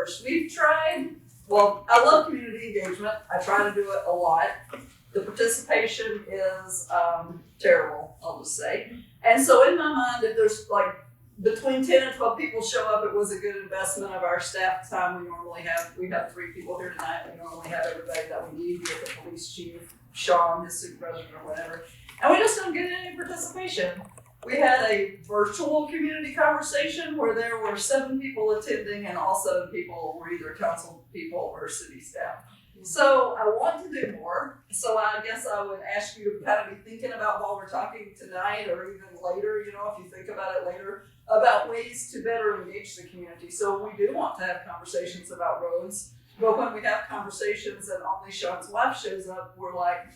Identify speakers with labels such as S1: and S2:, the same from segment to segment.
S1: first. We've tried, well, I love community engagement. I try to do it a lot. The participation is terrible, I'll just say. And so in my mind, if there's like between 10 and 12 people show up, it was a good investment of our staff time. We have 3 people here tonight. We normally have everybody that we need. We have the police chief, Sean, his supervisor, or whatever. And we just don't get any participation. We had a virtual community conversation where there were 7 people attending, and all 7 people were either council people or city staff. So I want to do more. So I guess I would ask you to kind of be thinking about while we're talking tonight, or even later, if you think about it later, about ways to better engage the community. So we do want to have conversations about roads, but when we have conversations and only Sean's wife shows up, we're like,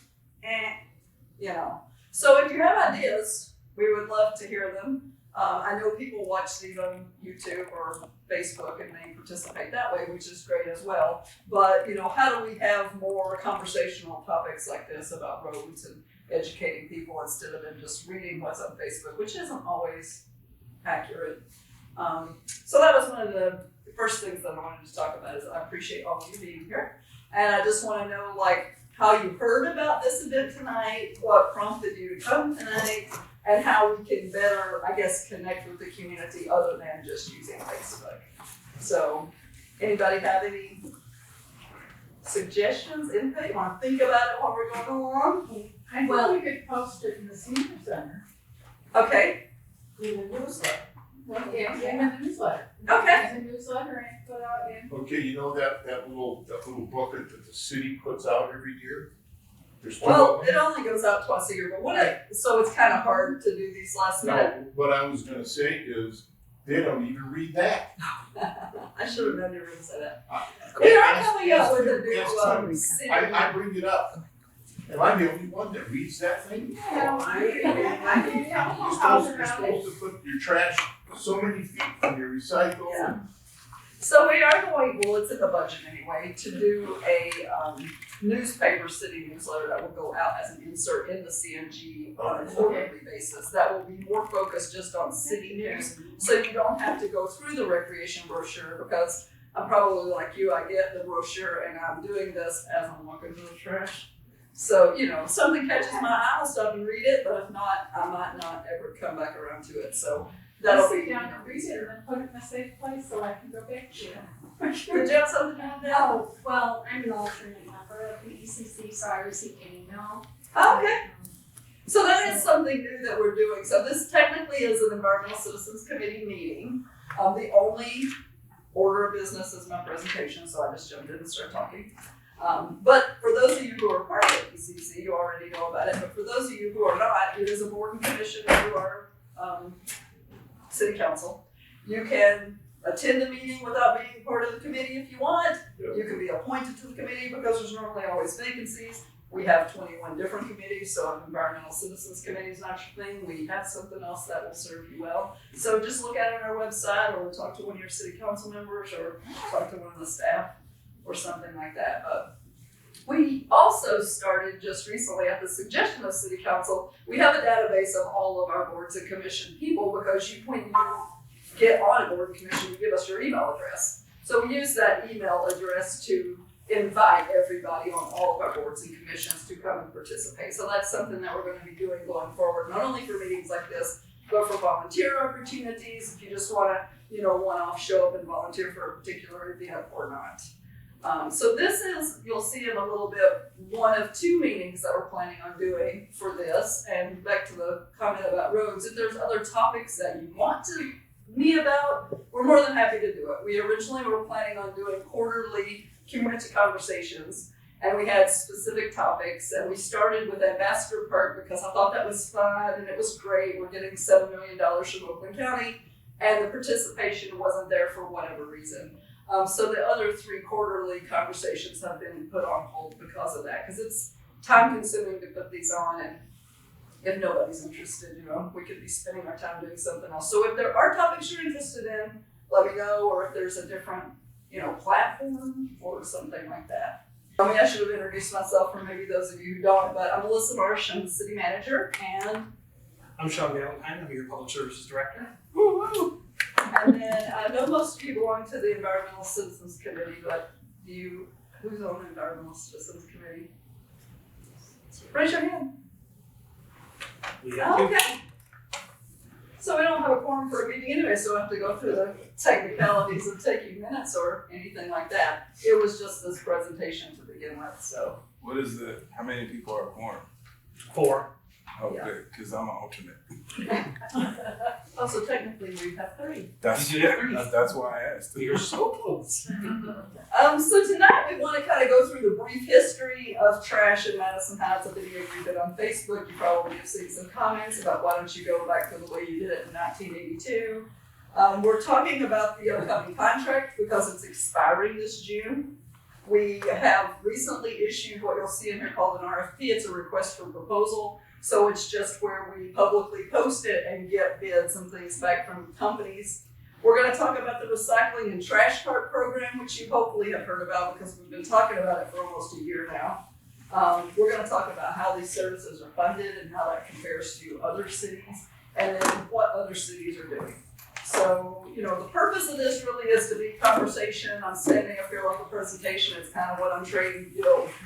S1: So if you have ideas, we would love to hear them. I know people watch these on YouTube or Facebook and they participate that way, which is great as well. But, how do we have more conversational topics like this about roads and educating people instead of them just reading what's on Facebook, which isn't always accurate. So that was one of the first things that I wanted to talk about is I appreciate all of you being here. And I just want to know how you heard about this event tonight, what prompted you to come tonight, and how we can better, connect with the community other than just using Facebook. So, anybody have any suggestions, input? You want to think about it while we're going along?
S2: I think we could post it in the senior center.
S1: Okay.
S2: In the newsletter. In the newsletter.
S1: Okay.
S2: There's a newsletter and put out in.
S3: Okay, that little booklet that the city puts out every year? There's 2
S1: Well,
S3: of them.
S1: it only goes out twice a year, but so it's kind of hard to do these last minute.
S3: No, what I was gonna say is, they don't even read that.
S1: I should have known you were going to say that.
S3: We
S1: We are coming up with a new city.
S3: I bring it up. Am I the only one that reads that thing?
S2: No, I can tell
S3: You're
S2: how
S3: supposed to put your trash so many feet from your recycle.
S1: Yeah. So we are going, well, it's in the budget anyway, to do a newspaper city newsletter that will go out as an insert in the CNG on a quarterly basis. That will be more focused just on city news, so you don't have to go through the recreation brochure, because I'm probably like you, I get the brochure and I'm doing this as I'm walking through the trash. So, if something catches my eye, I'll stop and read it, but if not, I might not ever come back around to it. So that'll
S2: sit
S1: be
S2: down and read it and then put it in a safe place so I can go back to it.
S1: Did you have something on that?
S4: Oh, well, I'm an alternate member of the ECC, so I received an email.
S1: Okay. So that is something new that we're doing. So this technically is an Environmental Citizens Committee meeting. The only order of business is my presentation, so I just jumped in and started talking. But for those of you who are part of ECC, you already know about it. But for those of you who are not, it is a board and commission through our city council. You can attend a meeting without being part of the committee if you want.
S3: Yep.
S1: You can be appointed to the committee because there's normally always vacancies. We have 21 different committees, so an Environmental Citizens Committee is not your thing. We have something else that will serve you well. So just look at it on our website, or talk to one of your city council members, or talk to one of the staff, or something like that. But we also started just recently, at the suggestion of City Council, we have a database of all of our boards and commission people, because when you get on a board and commission, you give us your email address. So we use that email address to invite everybody on all of our boards and commissions to come and participate. So that's something that we're going to be doing going forward, not only for meetings like this, but for volunteer opportunities, if you just want to, one-off show up and volunteer for a particular event or not. So this is, you'll see in a little bit, one of 2 meetings that we're planning on doing for this. And back to the comment about roads, if there's other topics that you want to meet about, we're more than happy to do it. We originally were planning on doing quarterly community conversations, and we had specific topics, and we started with Ambassador Park because I thought that was fun and it was great. We're getting $7 million from Oakland County, and the participation wasn't there for whatever reason. So the other 3 quarterly conversations have been put on hold because of that, because it's time consuming to put these on, and if nobody's interested, we could be spending our time doing something else. So if there are topics you're interested in, let me know, or if there's a different, platform or something like that. I should have introduced myself for maybe those of you who don't, but I'm Melissa Marsh, I'm the city manager, and
S5: I'm Sean Valentine, I'm your Public Services Director.
S1: woo-woo. And then I know most of you belong to the Environmental Citizens Committee, but who's on the Environmental Citizens Committee? Raise your hand.
S5: We have to.
S1: Okay. So we don't have a quorum for a meeting anyway, so I have to go through the technicalities of taking minutes or anything like that. It was just this presentation to begin with, so.
S6: How many people are quorum?
S5: 4.
S6: Oh,
S1: Yeah.
S6: good, because I'm an alternate.
S1: Also, technically, we have 3.
S6: That's,
S5: You do have three.
S6: that's why I asked.
S5: We are so close.
S1: So tonight we want to kind of go through the brief history of trash in Madison Heights. A video you did on Facebook. You probably have seen some comments about why don't you go back to the way you did it in 1982. We're talking about the upcoming contract because it's expiring this June. We have recently issued what you'll see in here called an RFP. It's a request for proposal. So it's just where we publicly post it and get bids and things back from companies. We're going to talk about the recycling and trash cart program, which you hopefully have heard about because we've been talking about it for almost a year now. We're going to talk about how these services are funded and how that compares to other cities, and then what other cities are doing. So, the purpose of this really is to be conversation. I'm standing up here like a presentation. It's kind of what I'm trained,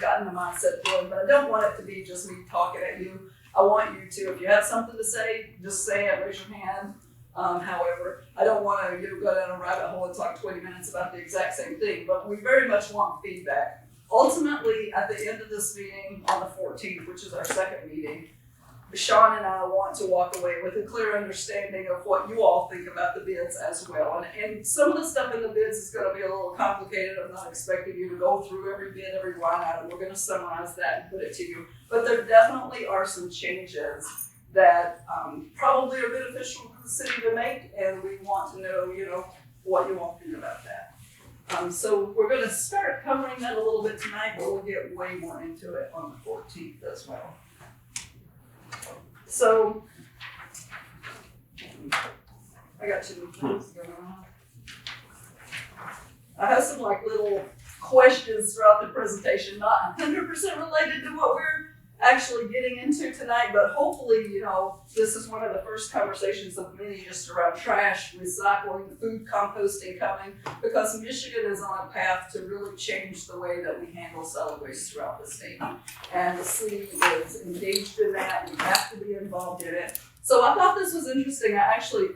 S1: gotten the mindset doing, but I don't want it to be just me talking at you. I want you to, if you have something to say, just say it, raise your hand. However, I don't want to go down a rabbit hole and talk 20 minutes about the exact same thing, but we very much want feedback. Ultimately, at the end of this meeting on the 14th, which is our second meeting, Sean and I want to walk away with a clear understanding of what you all think about the bids as well. And some of the stuff in the bids is going to be a little complicated. I'm not expecting you to go through every bid, every line item. We're going to summarize that and put it to you. But there definitely are some changes that probably are beneficial to the city to make, and we want to know, what you all think about that. So we're going to start covering that a little bit tonight, but we'll get way more into it on the 14th as well. So, I got 2 things going on. I have some little questions throughout the presentation, not 100% related to what we're actually getting into tonight, but hopefully, this is one of the first conversations of many just around trash, recycling, food composting coming, because Michigan is on a path to really change the way that we handle solid waste throughout the state. And the city is engaged in that. We have to be involved in it. So I thought this was interesting.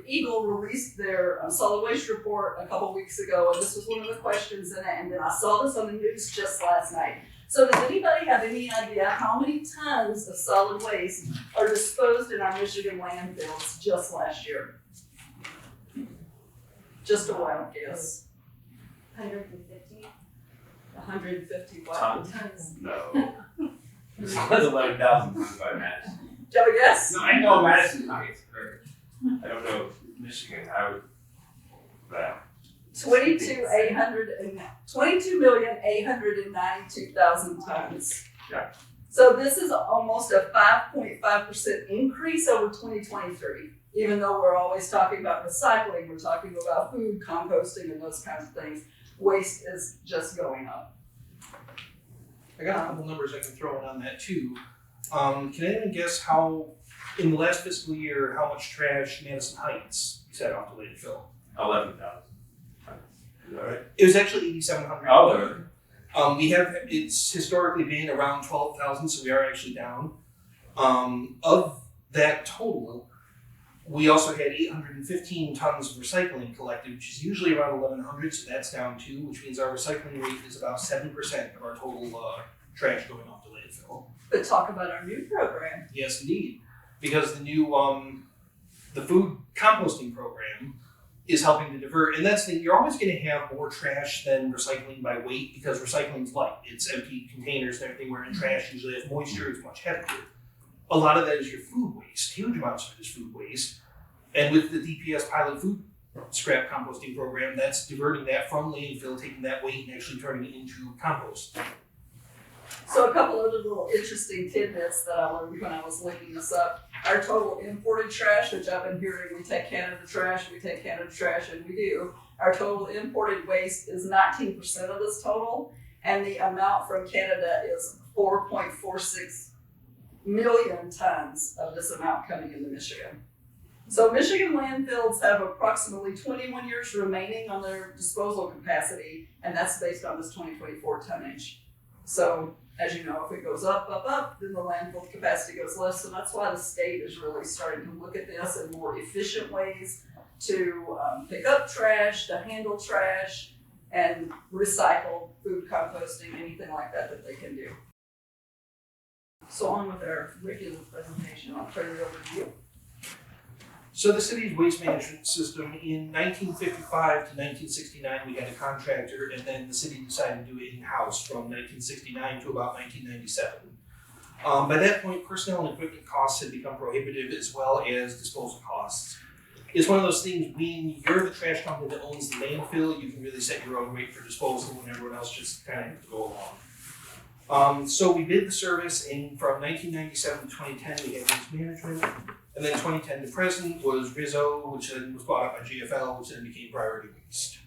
S1: Eagle released their solid waste report a couple weeks ago, and this was one of the questions in it, and then I saw this on the news just last night. So does anybody have any idea how many tons of solid waste are disposed in our Michigan landfills just last year? Just a wild guess.
S4: 150.
S1: 150 what?
S4: Tons.
S7: No. It's 11,000 tons by Madison.
S1: Do you have a guess?
S7: No, I know Madison Heights, but I don't know Michigan. I would, but
S1: 22,892,000 tons.
S7: Yeah.
S1: So this is almost a 5.5% increase over 2023. Even though we're always talking about recycling, we're talking about food, composting, and those kinds of things. Waste is just going up.
S5: I got a couple numbers I can throw in on that too. Can anyone guess how, in the last fiscal year, how much trash Madison Heights set off to landfill?
S7: 11,000. Is that right?
S5: It was actually 8,700.
S7: Oh,
S5: It's historically been around 12,000, so we are actually down. Of that total, we also had 815 tons of recycling collected, which is usually around 1,100, so that's down too, which means our recycling rate is about 7% of our total trash going off to landfill.
S1: But talk about our new program.
S5: Yes, indeed, because the new the food composting program is helping to divert, and that's the thing. You're always going to have more trash than recycling by weight because recycling's light. It's empty containers and everything. Where in trash usually has moisture, it's much heavier. A lot of that is your food waste. Huge amounts of it is food waste. And with the DPS pilot food scrap composting program, that's diverting that from landfill, taking that weight and actually turning it into compost.
S1: So a couple other little interesting tidbits that I learned when I was looking this up. Our total imported trash, which I've been hearing, we take Canada trash, and we do. Our total imported waste is 19% of this total, and the amount from Canada is 4.46 million tons of this amount coming into Michigan. So Michigan landfills have approximately 21 years remaining on their disposal capacity, and that's based on this 2024 tonnage. So as you know, if it goes up, then the landfill capacity goes less. So that's why the state is really starting to look at this in more efficient ways to pick up trash, to handle trash, and recycle, food composting, anything like that that they can do. So on with our regular presentation, I'll turn it over to you.
S5: So the city's waste management system, in 1955 to 1969, we had a contractor, and then the city decided to do it in-house from 1969 to about 1997. By that point, personnel and equipment costs had become prohibitive, as well as disposal costs. It's one of those things, when you're the trash company that owns the landfill, you can really set your own rate for disposal when everyone else just kind of has to go along. So we bid the service, and from 1997 to 2010, we had waste management. And then 2010 to present was Rizzo, which then was bought up by GFL, which then became Priority Waste.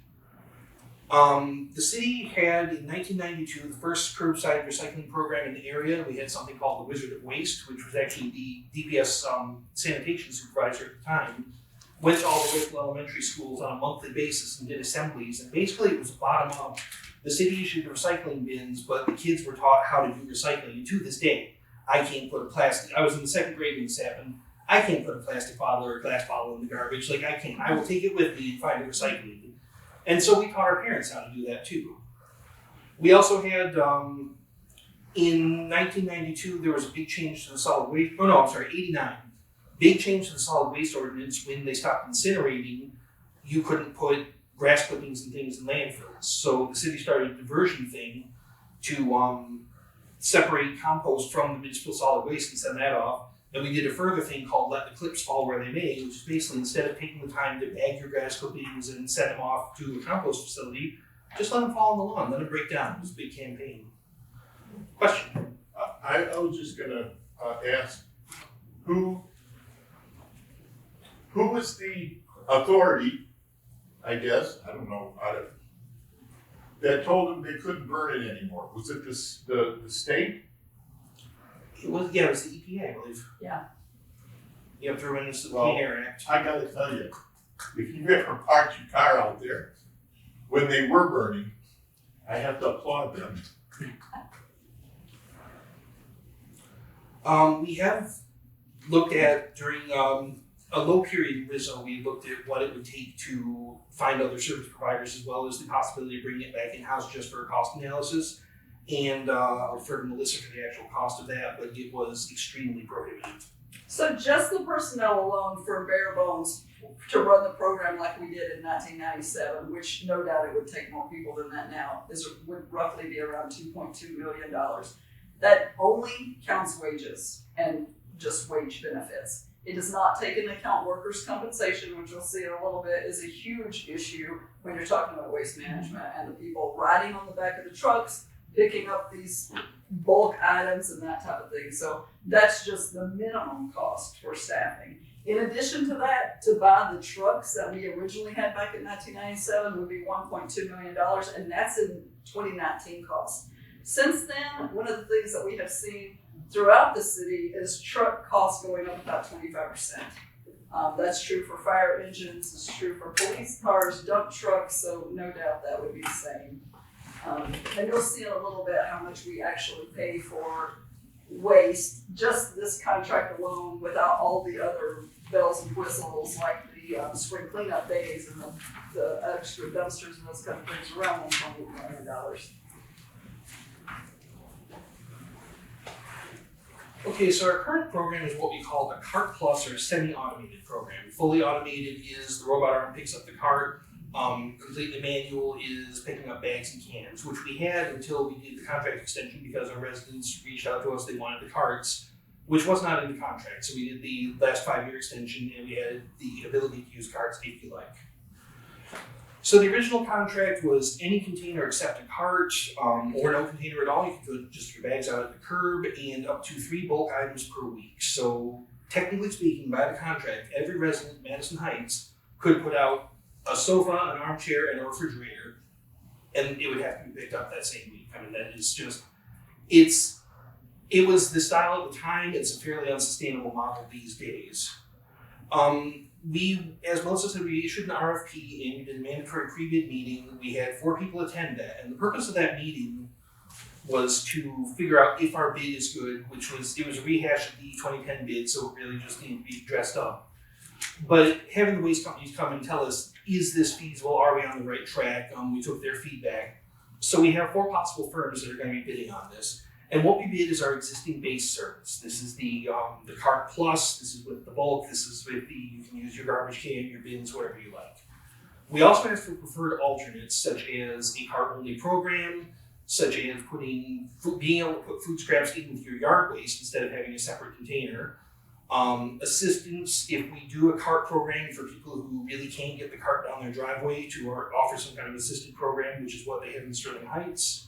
S5: The city had, in 1992, the first curbside recycling program in the area. We had something called the Wizard of Waste, which was actually the DPS sanitation supervisor at the time. Went to all the local elementary schools on a monthly basis and did assemblies. And basically it was bottom up. The city issued the recycling bins, but the kids were taught how to do recycling. And to this day, I can't put a plastic, I was in the second grade when this happened. I can't put a plastic bottle or a glass bottle in the garbage. Like, I can't. I will take it with me and find it recycling. And so we taught our parents how to do that too. We also had, in 1992, there was a big change to the solid waste, 89. Big change to the solid waste ordinance when they stopped incinerating. You couldn't put grass clippings and things in landfills. So the city started a diversion thing to separate compost from the municipal solid waste and send that off. And we did a further thing called Let the Clips Fall Where They May, which is basically, instead of taking the time to bag your grass clippings and send them off to a compost facility, just let them fall on the lawn, let them break down. It was a big campaign. Question?
S3: I was just gonna ask, who was the authority, I guess, I don't know how to, that told them they couldn't burn it anymore? Was it the state?
S5: It was the EPA, I believe.
S1: Yeah.
S5: You have to run this
S3: Well,
S5: Clean Air Act.
S3: I gotta tell you, if you ever parked your car out there when they were burning, I have to applaud them.
S5: We have looked at, during a low period in Rizzo, we looked at what it would take to find other service providers, as well as the possibility of bringing it back in-house just for a cost analysis. And I'll refer to Melissa for the actual cost of that, but it was extremely prohibitive.
S1: So just the personnel alone for bare bones to run the program like we did in 1997, which no doubt it would take more people than that now, would roughly be around $2.2 million. That only counts wages and just wage benefits. It does not take into account workers' compensation, which we'll see in a little bit is a huge issue when you're talking about waste management and the people riding on the back of the trucks, picking up these bulk items and that type of thing. So that's just the minimum cost for staffing. In addition to that, to buy the trucks that we originally had back in 1997 would be $1.2 million, and that's in 2019 costs. Since then, one of the things that we have seen throughout the city is truck costs going up about 25%. That's true for fire engines, it's true for police cars, dump trucks, so no doubt that would be the same. And you'll see in a little bit how much we actually pay for waste, just this contract alone, without all the other bells and whistles like the spring cleanup days and the extra dumpsters and those kind of things, around $1.8 million.
S5: Okay, so our current program is what we call a cart plus, or a semi-automated program. Fully automated is the robot arm picks up the cart. Completely manual is picking up bags and cans, which we had until we did the contract extension because our residents reached out to us, they wanted the carts, which was not in the contract. So we did the last 5-year extension and we had the ability to use carts if you like. So the original contract was any container except a cart, or no container at all. You could put just your bags out at the curb, and up to 3 bulk items per week. So technically speaking, by the contract, every resident in Madison Heights could put out a sofa, an armchair, and a refrigerator, and it would have to be picked up that same week. I mean, that is just, it was the style at the time. It's a fairly unsustainable model these days. we, as Melissa said, we issued an RFP and we did a mandatory pre-bid meeting. We had 4 people attend that, and the purpose of that meeting was to figure out if our bid is good, it was a rehash of the 2010 bid, so it really just needed to be dressed up. But having the waste companies come and tell us, is this feasible? Are we on the right track? We took their feedback. So we have 4 possible firms that are going to be bidding on this. And what we bid is our existing base service. This is the Cart Plus, this is with the bulk, this is with you can use your garbage can, your bins, whatever you like. We also asked for preferred alternates, such as a cart-only program, such as being able to put food scraps in with your yard waste instead of having a separate container. Assistance if we do a cart program for people who really can't get the cart down their driveway to offer some kind of assisted program, which is what they have in Sterling Heights.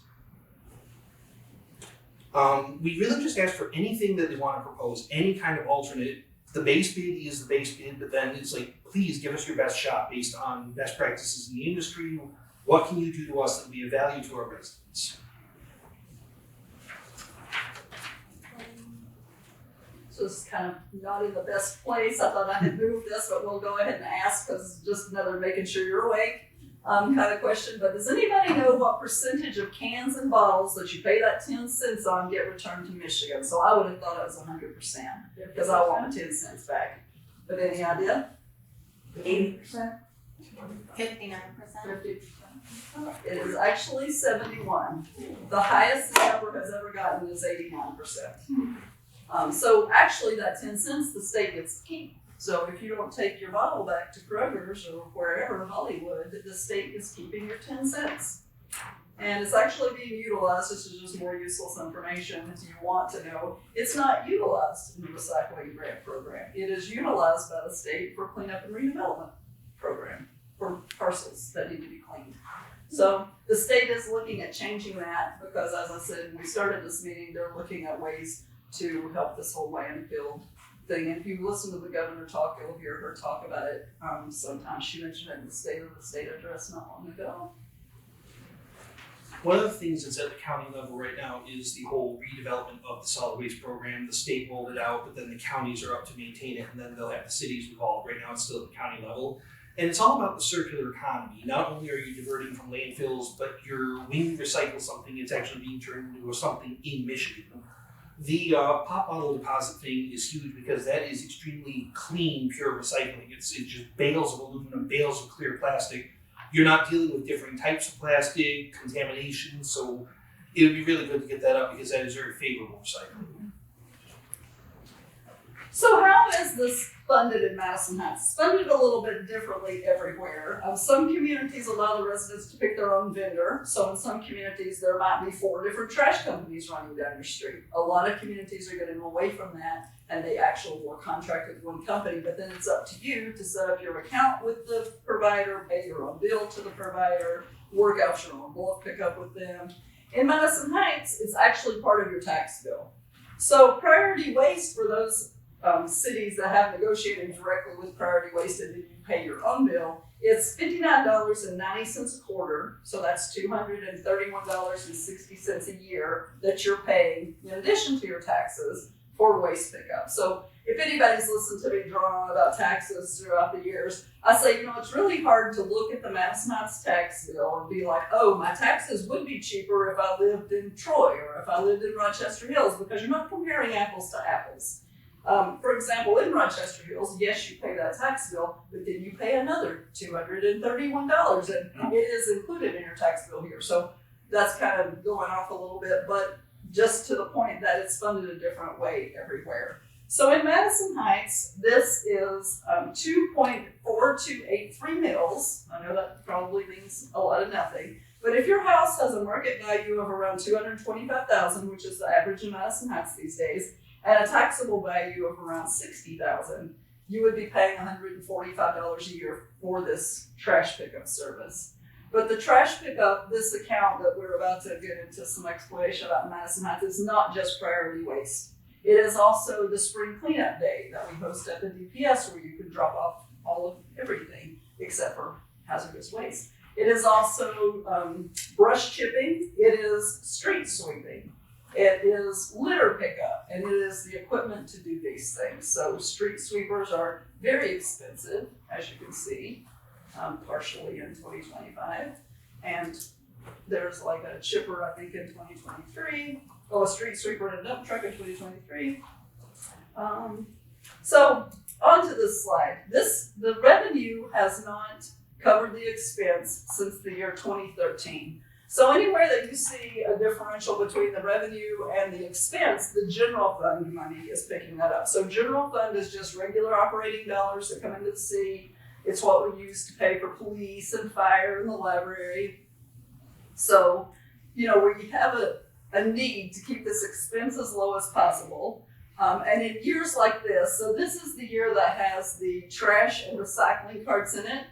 S5: We really just asked for anything that they want to propose, any kind of alternate. The base bid is the base bid, but then it's like, please give us your best shot based on best practices in the industry. What can you do to us that will be of value to our residents?
S1: So it's kind of not in the best place. I thought I had moved this, but we'll go ahead and ask because it's just another making sure you're awake kind of question. But does anybody know what percentage of cans and bottles that you pay that 10 cents on get returned to Michigan? So I would have thought it was 100% because I want my 10 cents back. But any idea? 80%?
S4: 59%.
S1: 50%? It is actually 71. The highest the number has ever gotten is 89%. So actually that 10 cents the state gets to keep. So if you don't take your bottle back to Kroger's or wherever in Hollywood, the state is keeping your 10 cents. And it's actually being utilized. This is just more useless information if you want to know. It's not utilized in the recycling grant program. It is utilized by the state for cleanup and redevelopment program for parcels that need to be cleaned. So the state is looking at changing that because, as I said, when we started this meeting, they're looking at ways to help this whole landfill thing. And if you listen to the governor talk, you'll hear her talk about it. Sometimes she mentioned it in the State of the State address not long ago.
S5: One of the things that's at the county level right now is the whole redevelopment of the solid waste program. The state rolled it out, but then the counties are up to maintain it, and then they'll have the cities involved. Right now it's still at the county level. And it's all about the circular economy. Not only are you diverting from landfills, but when you recycle something, it's actually being turned into something in Michigan. The pop bottle deposit thing is huge because that is extremely clean, pure recycling. It's just bales of aluminum, bales of clear plastic. You're not dealing with different types of plastic, contamination, so it would be really good to get that up because that is very favorable recycling.
S1: So how is this funded in Madison Heights? It's funded a little bit differently everywhere. Some communities allow the residents to pick their own vendor. So in some communities, there might be 4 different trash companies running down your street. A lot of communities are getting away from that and they actually will contract with one company, but then it's up to you to set up your account with the provider, pay your own bill to the provider, work out your own bulk pickup with them. In Madison Heights, it's actually part of your tax bill. So priority waste for those cities that have negotiated directly with priority waste and then you pay your own bill, it's $59.90 a quarter, so that's $231.60 a year that you're paying in addition to your taxes for waste pickup. So if anybody's listened to me drone on about taxes throughout the years, I say, it's really hard to look at the Madison Heights tax bill and be like, oh, my taxes would be cheaper if I lived in Troy or if I lived in Rochester Hills, because you're not comparing apples to apples. For example, in Rochester Hills, yes, you pay that tax bill, but then you pay another $231, and it is included in your tax bill here. So that's kind of going off a little bit, but just to the point that it's funded a different way everywhere. So in Madison Heights, this is 2.4283 mills. I know that probably means a lot of nothing, but if your house has a market value of around $225,000, which is the average in Madison Heights these days, and a taxable value of around $60,000, you would be paying $145 a year for this trash pickup service. But the trash pickup, this account that we're about to get into some explanation about in Madison Heights, is not just priority waste. It is also the spring cleanup day that we host at the DPS, where you can drop off all of everything except for hazardous waste. It is also brush chipping. It is street sweeping. It is litter pickup. and it is the equipment to do these things. So street sweepers are very expensive, as you can see, partially in 2025. And there's like a chipper, I think, in 2023. Oh, a street sweeper and a dump truck in 2023. So onto this slide. The revenue has not covered the expense since the year 2013. So anywhere that you see a differential between the revenue and the expense, the general fund money is picking that up. So general fund is just regular operating dollars that come into the city. It's what we use to pay for police and fire and the library. So, where you have a need to keep this expense as low as possible. And in years like this, so this is the year that has the trash and recycling carts in it.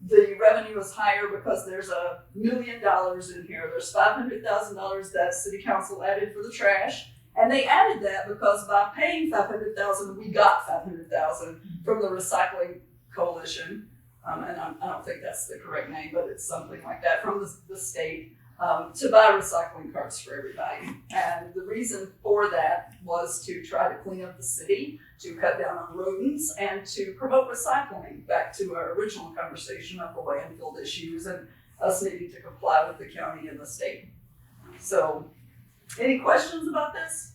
S1: The revenue is higher because there's $1 million in here. There's $500,000 that city council added for the trash. And they added that because by paying $500,000, we got $500,000 from the recycling coalition. And I don't think that's the correct name, but it's something like that from the state to buy recycling carts for everybody. And the reason for that was to try to clean up the city, to cut down on rodents, and to promote recycling, back to our original conversation of the landfill issues and us needing to comply with the county and the state. So, any questions about this?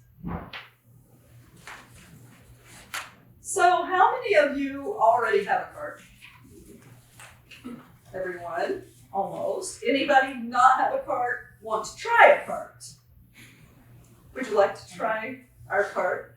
S1: So, how many of you already have a cart? Everyone, almost. Anybody not have a cart want to try a cart? Would you like to try our cart?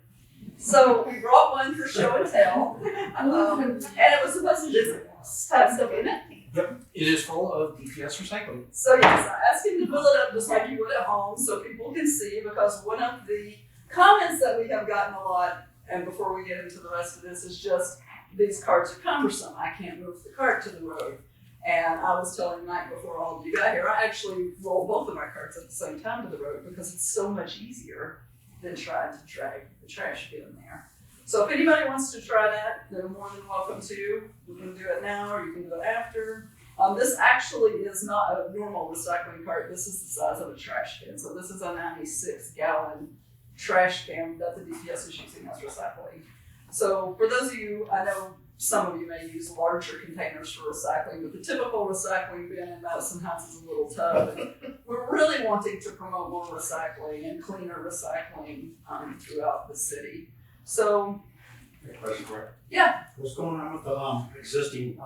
S1: So we brought one for show and tell, and it was supposed to just have stuff in it.
S5: Yep, it is full of DPS recycling.
S1: So yes, I asked him to fill it up just like you would at home so people can see, because one of the comments that we have gotten a lot, and before we get into the rest of this, is just these carts are cumbersome. I can't move the cart to the road. And I was telling Mike before all of you got here, I actually roll both of my carts at the same time to the road because it's so much easier than trying to drag the trash bin there. So if anybody wants to try that, they're more than welcome to. You can do it now or you can do it after. This actually is not a normal recycling cart. This is the size of a trash can. So this is a 96-gallon trash can that the DPS is using as recycling. So for those of you, I know some of you may use larger containers for recycling, but the typical recycling bin in Madison Heights is a little tub. And we're really wanting to promote more recycling and cleaner recycling throughout the city. So,
S8: Question for you.
S1: Yeah.
S8: What's going on with the existing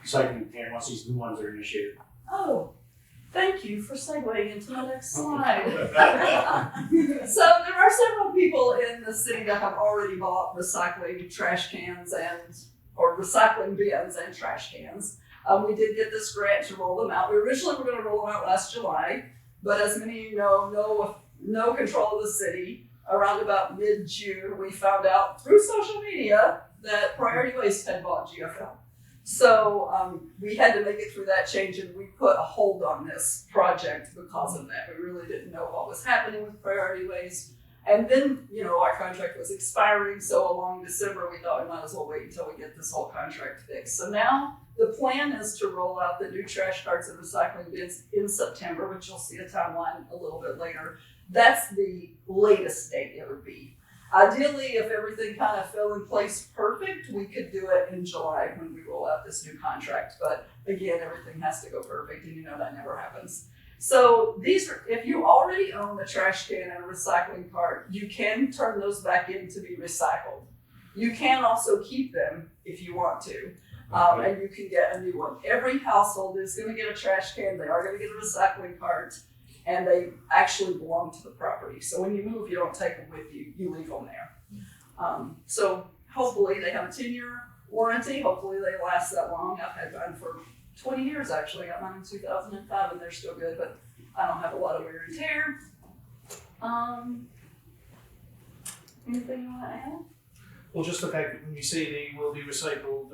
S8: recycling container once these new ones are initiated?
S1: oh, thank you for segueing into the next slide. So there are several people in the city that have already bought recycling trash cans or recycling bins and trash cans. We did get this grant to roll them out. We originally were going to roll them out last July, but as many of you know, no control of the city. Around about mid-June, we found out through social media that Priority Waste had bought GFL. So we had to make it through that change, and we put a hold on this project because of that. We really didn't know what was happening with Priority Waste. And then, our contract was expiring, so along December, we thought we might as well wait until we get this whole contract fixed. So now the plan is to roll out the new trash carts and recycling bins in September, which you'll see a timeline a little bit later. That's the latest date it would be. Ideally, if everything kind of fell in place perfect, we could do it in July when we roll out this new contract. But again, everything has to go perfect, and that never happens. So if you already own a trash can and a recycling cart, you can turn those back in to be recycled. You can also keep them if you want to, and you can get a new one. Every household is going to get a trash can. They are going to get a recycling cart. And they actually belong to the property. So when you move, you don't take them with you, you leave them there. So hopefully they have a 10-year warranty. Hopefully they last that long. I've had mine for 20 years actually. I got mine in 2005 and they're still good, but I don't have a lot of wear and tear. Anything you want to add?
S5: Well, just the fact that when you say they will be recycled,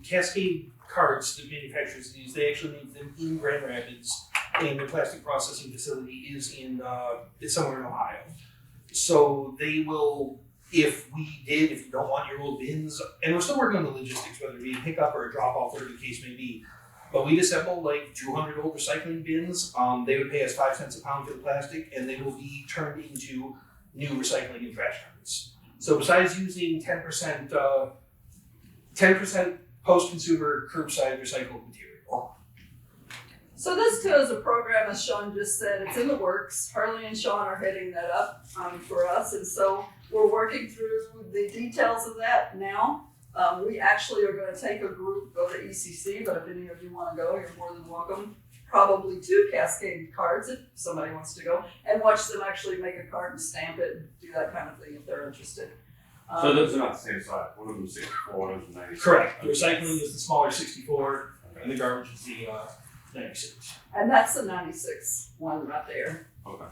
S5: Cascade carts that manufactures these, they actually make them in Grand Rapids, and their plastic processing facility is it's somewhere in Ohio. So they will, if you don't want your old bins, and we're still working on the logistics, whether it be a pickup or a drop off, whatever the case may be, but we'd assemble like 200 old recycling bins. They would pay us 5 cents a pound for the plastic, and they will be turned into new recycling and trash carts. So besides using 10% post-consumer curbside recycled material.
S1: So this too is a program, as Sean just said, it's in the works. Harley and Sean are heading that up for us, and so we're working through the details of that now. We actually are going to take a group, go to ECC, but if any of you want to go, you're more than welcome. Probably 2 Cascade cards if somebody wants to go, and watch them actually make a card and stamp it and do that kind of thing if they're interested.
S7: So those are not the same size. One of them is 64, one of them is 96.
S5: Correct. The recycling is the smaller 64, and the garbage is the 96.
S1: And that's the 96 one right there.
S7: Okay.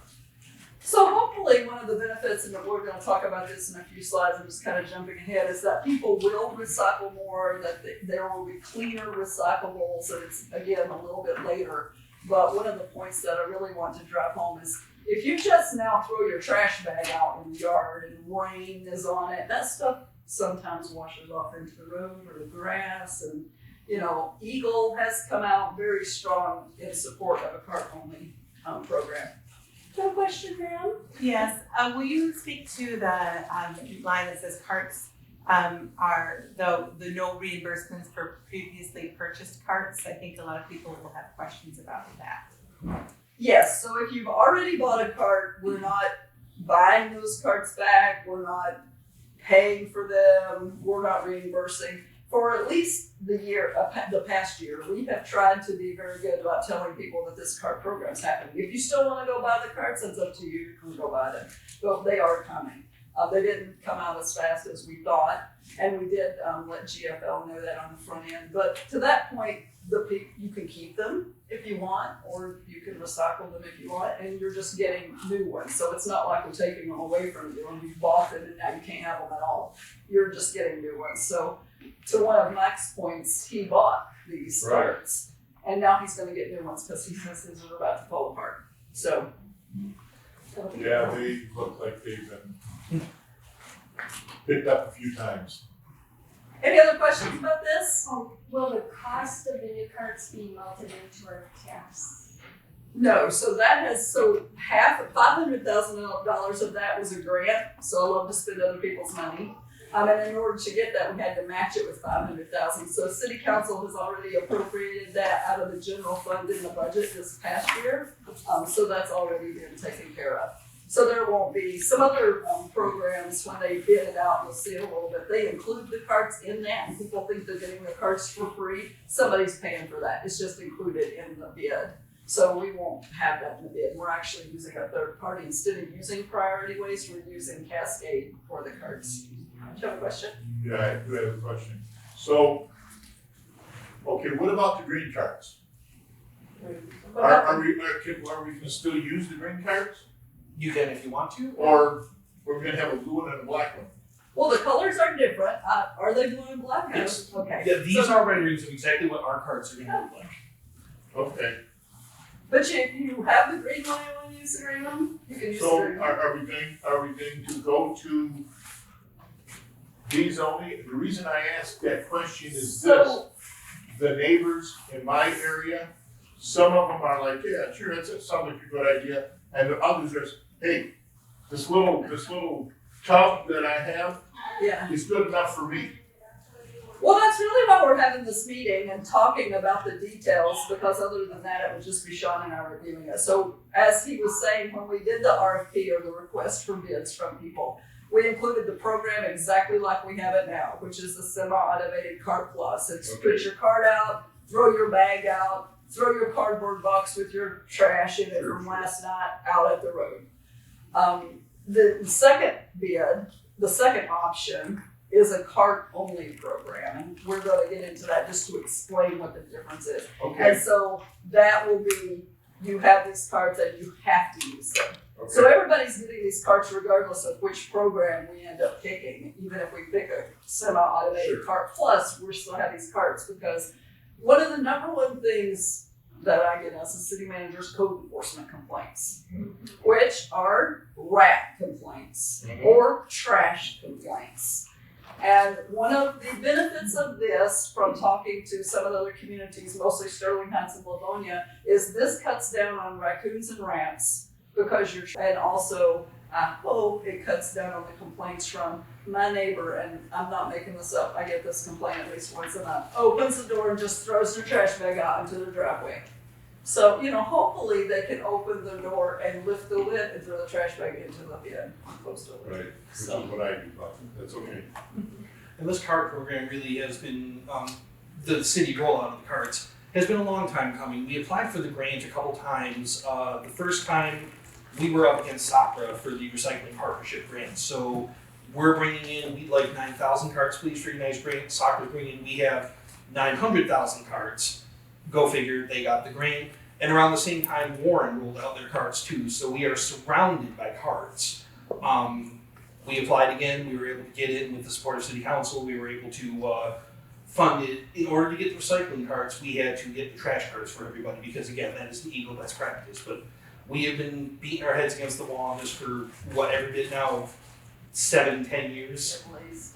S1: So hopefully one of the benefits, and we're going to talk about this in a few slides, I'm just kind of jumping ahead, is that people will recycle more, that there will be cleaner recyclables, and it's, again, a little bit later. But one of the points that I really want to drive home is if you just now throw your trash bag out in the yard and rain is on it, that stuff sometimes washes off into the road or the grass. And, you know, Eagle has come out very strong in support of a cart-only program. No question, ma'am?
S2: Yes, will you speak to the line that says carts are the no reimbursements for previously purchased carts? I think a lot of people will have questions about that.
S1: Yes, so if you've already bought a cart, we're not buying those carts back, we're not paying for them, we're not reimbursing. For at least the past year, we have tried to be very good about telling people that this cart program is happening. If you still want to go buy the carts, that's up to you. You can go buy them. But they are coming. They didn't come out as fast as we thought, and we did let GFL know that on the front end. But to that point, you can keep them if you want, or you can recycle them if you want, and you're just getting new ones. So it's not like we're taking them away from you and you've bought them and now you can't have them at all. You're just getting new ones. So to one of Mike's points, he bought these carts, and now he's going to get new ones because he says his are about to fall apart. So
S3: Yeah, they look like they've been picked up a few times.
S1: any other questions about this?
S4: Will the cost of the new carts be melted into our tax?
S1: No, so that has, half, $500,000 of that was a grant, so I love to spend other people's money. And in order to get that, we had to match it with $500,000. So City Council has already appropriated that out of the general fund in the budget this past year. So that's already been taken care of. So there won't be some other programs when they bid it out, you'll see it a little bit. They include the carts in that, and people think they're getting the carts for free. Somebody's paying for that. It's just included in the bid. So we won't have that in the bid. We're actually using a third party. Instead of using Priority Waste, we're using Cascade for the carts. Do you have a question?
S3: Yeah, I do have a question. So, okay, what about the green cards? Are we gonna still use the green cards?
S5: You can if you want to.
S3: Or we're gonna have a blue one and a black one?
S1: Well, the colors are different. Are they blue and black?
S3: Yes.
S1: Okay.
S5: Yeah, these are renderings of exactly what our carts are going to look like.
S3: Okay,
S1: But if you have the green one, you want to use the green one, you can use
S3: so
S1: the green one.
S3: are we going to go to these only? The reason I ask that question is this. The neighbors in my area, some of them are like, yeah, sure, that sounds like a good idea. And the others are, hey, this little tub that I have
S1: Yeah.
S3: is good enough for me.
S1: Well, that's really why we're having this meeting and talking about the details, because other than that, it would just be Sean and I reviewing it. So as he was saying, when we did the RFP or the request for bids from people, we included the program exactly like we have it now, which is the semi-automated Cart Plus. It's put your cart out, throw your bag out, throw your cardboard box with your trash in it from last night out at the road. The second bid, the second option, is a cart-only program, and we're going to get into that just to explain what the difference is.
S3: Okay,
S1: And so that will be, you have these carts and you have to use them.
S3: okay.
S1: So everybody's getting these carts regardless of which program we end up picking. Even if we pick a semi-automated cart plus, we're still have these carts, because one of the number one things that I get as a city manager is code enforcement complaints, which are rat complaints or trash complaints. And one of the benefits of this, from talking to some of the other communities, mostly Sterling Heights and Livonia, is this cuts down on raccoons and rats, because and also I hope it cuts down on the complaints from my neighbor, and I'm not making this up, I get this complaint at least once a month, opens the door and just throws their trash bag out into the driveway. So, hopefully they can open the door and lift the lid and throw the trash bag into the bin, close to it.
S3: Right, which is what I do, but that's okay.
S5: And this cart program really has been, the city rollout of the carts has been a long time coming. We applied for the grant a couple times. The first time we were up against SACRA for the recycling partnership grant. So we're bringing in, we'd like 9,000 carts, please recognize grant. SACRA's bringing in, we have 900,000 carts. Go figure, they got the grant. And around the same time, Warren rolled out their carts too. So we are surrounded by carts. We applied again, we were able to get it, and with the support of City Council, we were able to fund it. In order to get the recycling carts, we had to get the trash carts for everybody, because again, that is the Eagle best practice. But we have been beating our heads against the wall on this for every bit now, 7-10 years.
S1: At least.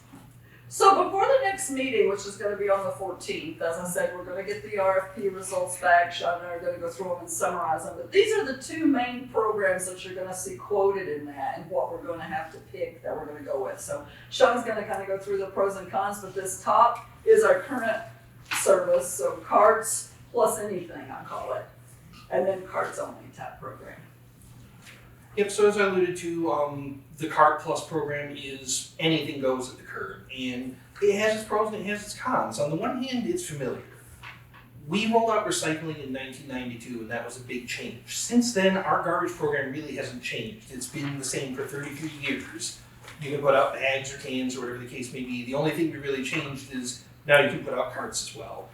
S1: So before the next meeting, which is gonna be on the 14th, as I said, we're gonna get the RFP results back. Sean and I are gonna go through them and summarize them. But these are the two main programs that you're gonna see quoted in that, and what we're gonna have to pick that we're gonna go with. So Sean's gonna kind of go through the pros and cons, but this top is our current service, so carts plus anything, I call it. And then carts only type program.
S5: Yep, so as I alluded to, the Cart Plus program is anything goes at the curb, and it has its pros and it has its cons. On the one hand, it's familiar. We rolled out recycling in 1992, and that was a big change. Since then, our garbage program really hasn't changed. It's been the same for 33 years. You can put out bags or cans or whatever the case may be. The only thing we really changed is now you can put out carts as well.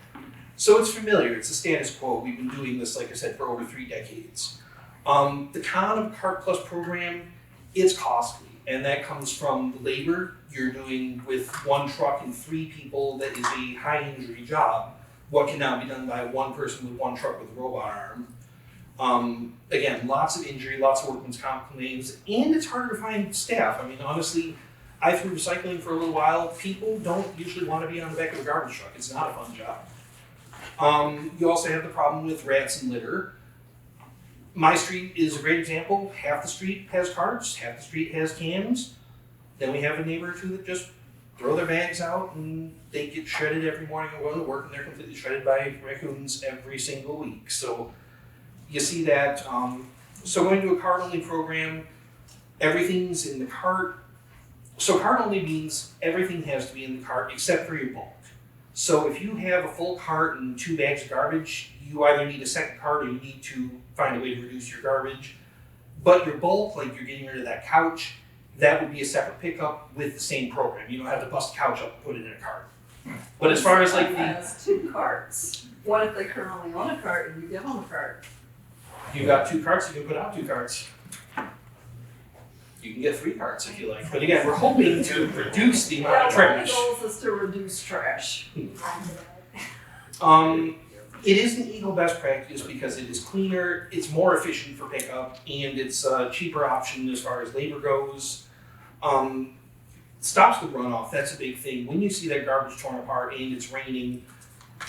S5: So it's familiar, it's the status quo. We've been doing this, like I said, for over 3 decades. The con of Cart Plus program, it's costly, and that comes from the labor you're doing with one truck and 3 people. That is a high injury job. What can now be done by one person with one truck with a robot arm? Again, lots of injury, lots of workman's comp claims, and it's harder to find staff. I mean, honestly, I threw recycling for a little while. People don't usually want to be on the back of a garbage truck. It's not a fun job. You also have the problem with rats and litter. My street is a great example. Half the street has carts, half the street has cans. Then we have a neighbor or two that just throw their bags out and they get shredded every morning and go to work, and they're completely shredded by raccoons every single week. So you see that. So going to a cart-only program, everything's in the cart. So cart-only means everything has to be in the cart except for your bulk. So if you have a full cart and 2 bags of garbage, you either need a second cart or you need to find a way to reduce your garbage. But your bulk, like you're getting rid of that couch, that would be a separate pickup with the same program. You don't have to bust a couch up and put it in a cart. But as far as like
S1: has 2 carts. What if they currently own a cart and you give them a cart?
S5: you got 2 carts, you can put out 2 carts. You can get 3 carts if you like. But again, we're hoping to reduce the amount of trash.
S1: One of the goals is to reduce trash.
S5: It is an Eagle best practice because it is cleaner, it's more efficient for pickup, and it's a cheaper option as far as labor goes. Stops the runoff, that's a big thing. When you see that garbage torn apart and it's raining,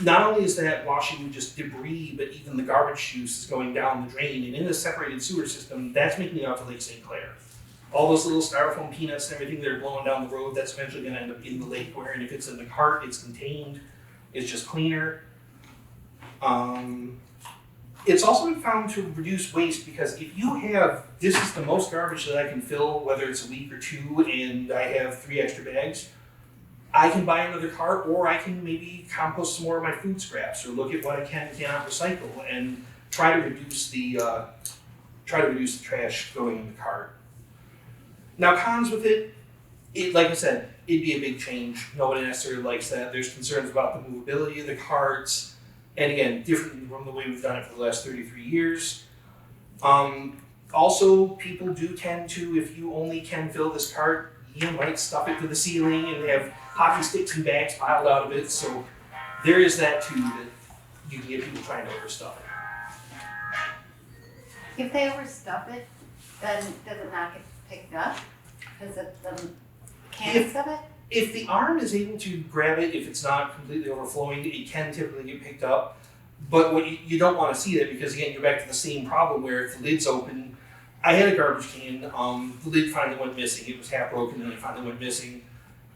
S5: not only is that washing just debris, but even the garbage juice is going down the drain, and in the separated sewer system, that's making it out to Lake St. Clair. All those little styrofoam peanuts and everything that are blowing down the road, that's eventually gonna end up in the lake, where, and if it's in the cart, it's contained, it's just cleaner. It's also been found to reduce waste, because if you have, this is the most garbage that I can fill, whether it's a week or 2, and I have 3 extra bags, I can buy another cart, or I can maybe compost some more of my food scraps, or look at what I can and cannot recycle, and try to reduce the trash going in the cart. Now, cons with it, like I said, it'd be a big change. Nobody necessarily likes that. There's concerns about the movability of the carts. And again, different from the way we've done it for the last 33 years. Also, people do tend to, if you only can fill this cart, you might stuff it to the ceiling and have hockey sticks and bags piled out of it. So there is that too, that you can get people trying to overstuff it.
S9: If they overstuff it, then does it not get picked up? Does it, can't stuff it?
S5: If the arm is able to grab it, if it's not completely overflowing, it can typically get picked up. But what you don't want to see that, because again, you're back to the same problem where if the lid's open, I had a garbage can, the lid finally went missing. It was half broken and it finally went missing.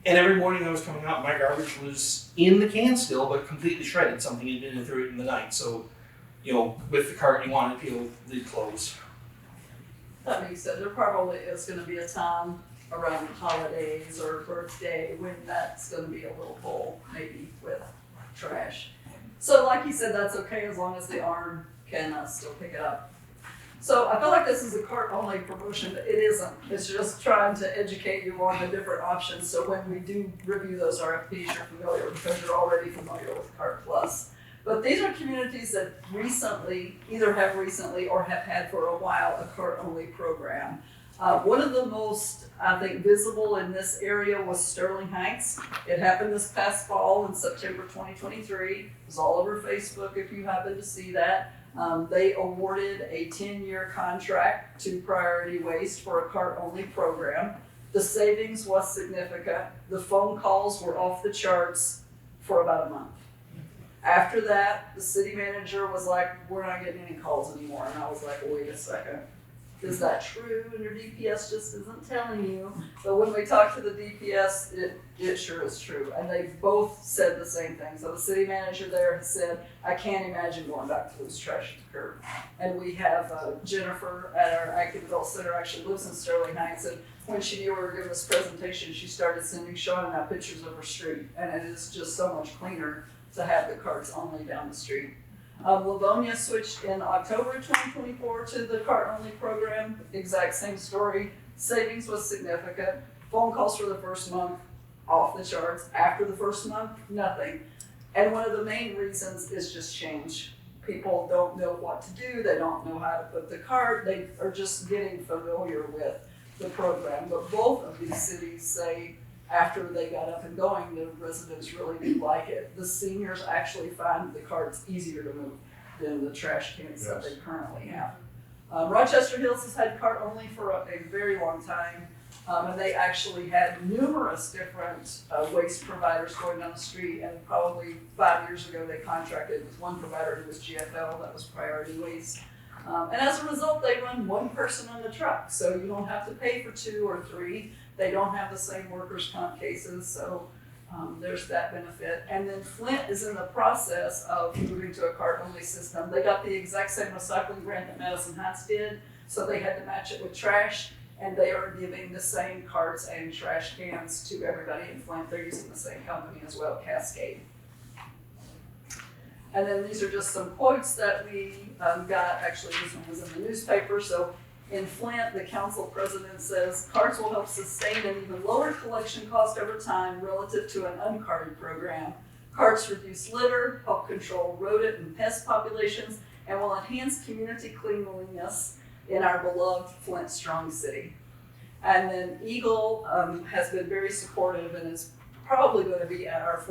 S5: And every morning I was coming out, my garbage was in the can still, but completely shredded. Something had been through it in the night. So, with the cart, you want to peel the lid closed.
S1: That being said, there probably is gonna be a time around holidays or birthday when that's gonna be a little full, maybe with trash. So like you said, that's okay as long as the arm can still pick it up. So I feel like this is a cart-only promotion, but it isn't. It's just trying to educate you on the different options, so when we do review those RFPs, you're familiar because you're already familiar with Cart Plus. But these are communities that either have recently or have had for a while a cart-only program. One of the most, I think, visible in this area was Sterling Heights. It happened this past fall in September 2023. It was all over Facebook if you happen to see that. They awarded a 10-year contract to Priority Waste for a cart-only program. The savings was significant. The phone calls were off the charts for about a month. After that, the city manager was like, we're not getting any calls anymore. And I was like, wait a second. Is that true? And your DPS just isn't telling you. But when we talked to the DPS, it sure is true. And they both said the same thing. So the city manager there has said, I can't imagine going back to loose trash at the curb. And we have Jennifer at our Active Adult Center, actually lives in Sterling Heights. And when she knew we were giving this presentation, she started sending Sean and I pictures of her street. And it is just so much cleaner to have the carts only down the street. Livonia switched in October 2024 to the cart-only program. Exact same story. Savings was significant. Phone calls for the first month, off the charts. After the first month, nothing. And one of the main reasons is just change. People don't know what to do. They don't know how to put the cart. They are just getting familiar with the program. But both of these cities say after they got up and going, the residents really do like it. The seniors actually find the carts easier to move than the trash cans that they currently have. Rochester Hills has had cart only for a very long time. And they actually had numerous different waste providers going down the street, and probably 5 years ago they contracted with one provider who was GFL, that was Priority Waste. And as a result, they run one person on the truck, so you don't have to pay for 2 or 3. They don't have the same workers' comp cases, so there's that benefit. And then Flint is in the process of moving to a cart-only system. They got the exact same recycling grant that Madison Heights did, so they had to match it with trash, and they are giving the same carts and trash cans to everybody in Flint. They're using the same company as well, Cascade. And then these are just some quotes that we got. Actually, this one was in the newspaper. So in Flint, the council president says, carts will help sustain an even lower collection cost over time relative to an uncarted program. Carts reduce litter, help control rodent and pest populations, and will enhance community cleanliness in our beloved Flint Strong City. And then Eagle has been very supportive and is probably going to be at our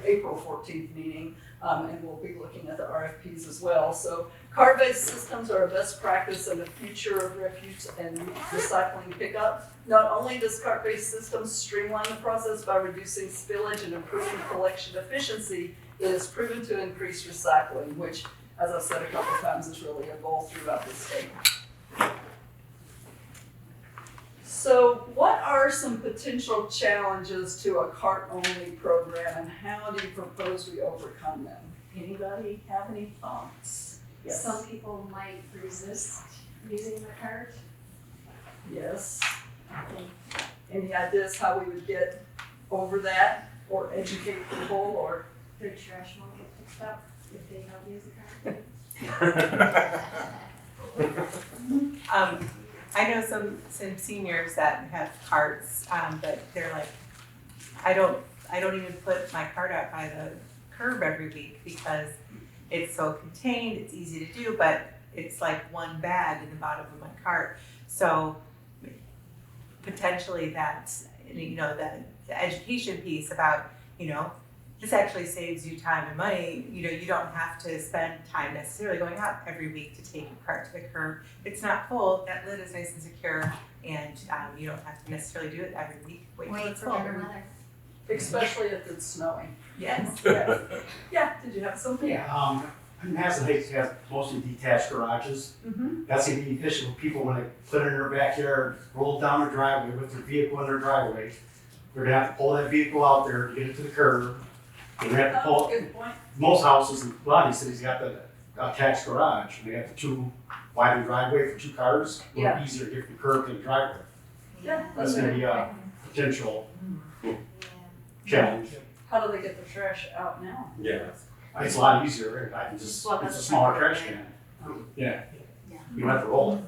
S1: April 14th meeting, and we'll be looking at the RFPs as well. So cart-based systems are a best practice in the future of refuse and recycling pickup. Not only does cart-based systems streamline the process by reducing spillage and improving collection efficiency, it is proven to increase recycling, which, as I've said a couple times, is really a goal throughout the state. So what are some potential challenges to a cart-only program, and how do you propose we overcome them? Anybody have any thoughts? Yes.
S4: Some people might resist using the cart.
S1: Yes. Any ideas how we would get over that, or educate people, or?
S4: Their trash won't get picked up if they don't use the cart.
S2: I know some seniors that have carts, but they're like, I don't even put my cart out by the curb every week because it's so contained, it's easy to do, but it's like one bag in the bottom of my cart. So potentially that's, the education piece about, this actually saves you time and money. You don't have to spend time necessarily going out every week to take your cart to the curb. If it's not full, that lid is nice and secure, and you don't have to necessarily do it every week. Wait till
S9: Wait
S2: it's
S9: for
S2: full.
S9: better weather.
S1: Especially if it's snowing.
S2: Yes.
S1: Yeah, did you have something?
S8: Yeah, Madison Heights has mostly detached garages.
S1: Mm-hmm.
S8: That's gonna be efficient for people when they put it in their backyard, roll down their driveway with their vehicle in their driveway. They're gonna have to pull that vehicle out there to get it to the curb. They're gonna have to pull,
S1: Good point.
S8: most houses in a lot of these cities got the attached garage, and they have the two wider driveway for two cars. A little easier to get from the curb to the driveway.
S1: Yeah,
S8: That's gonna be a potential challenge.
S1: How do they get the trash out now?
S7: Yeah.
S8: It's a lot easier, I can just, it's a smaller trash can. Yeah. You don't have to roll it.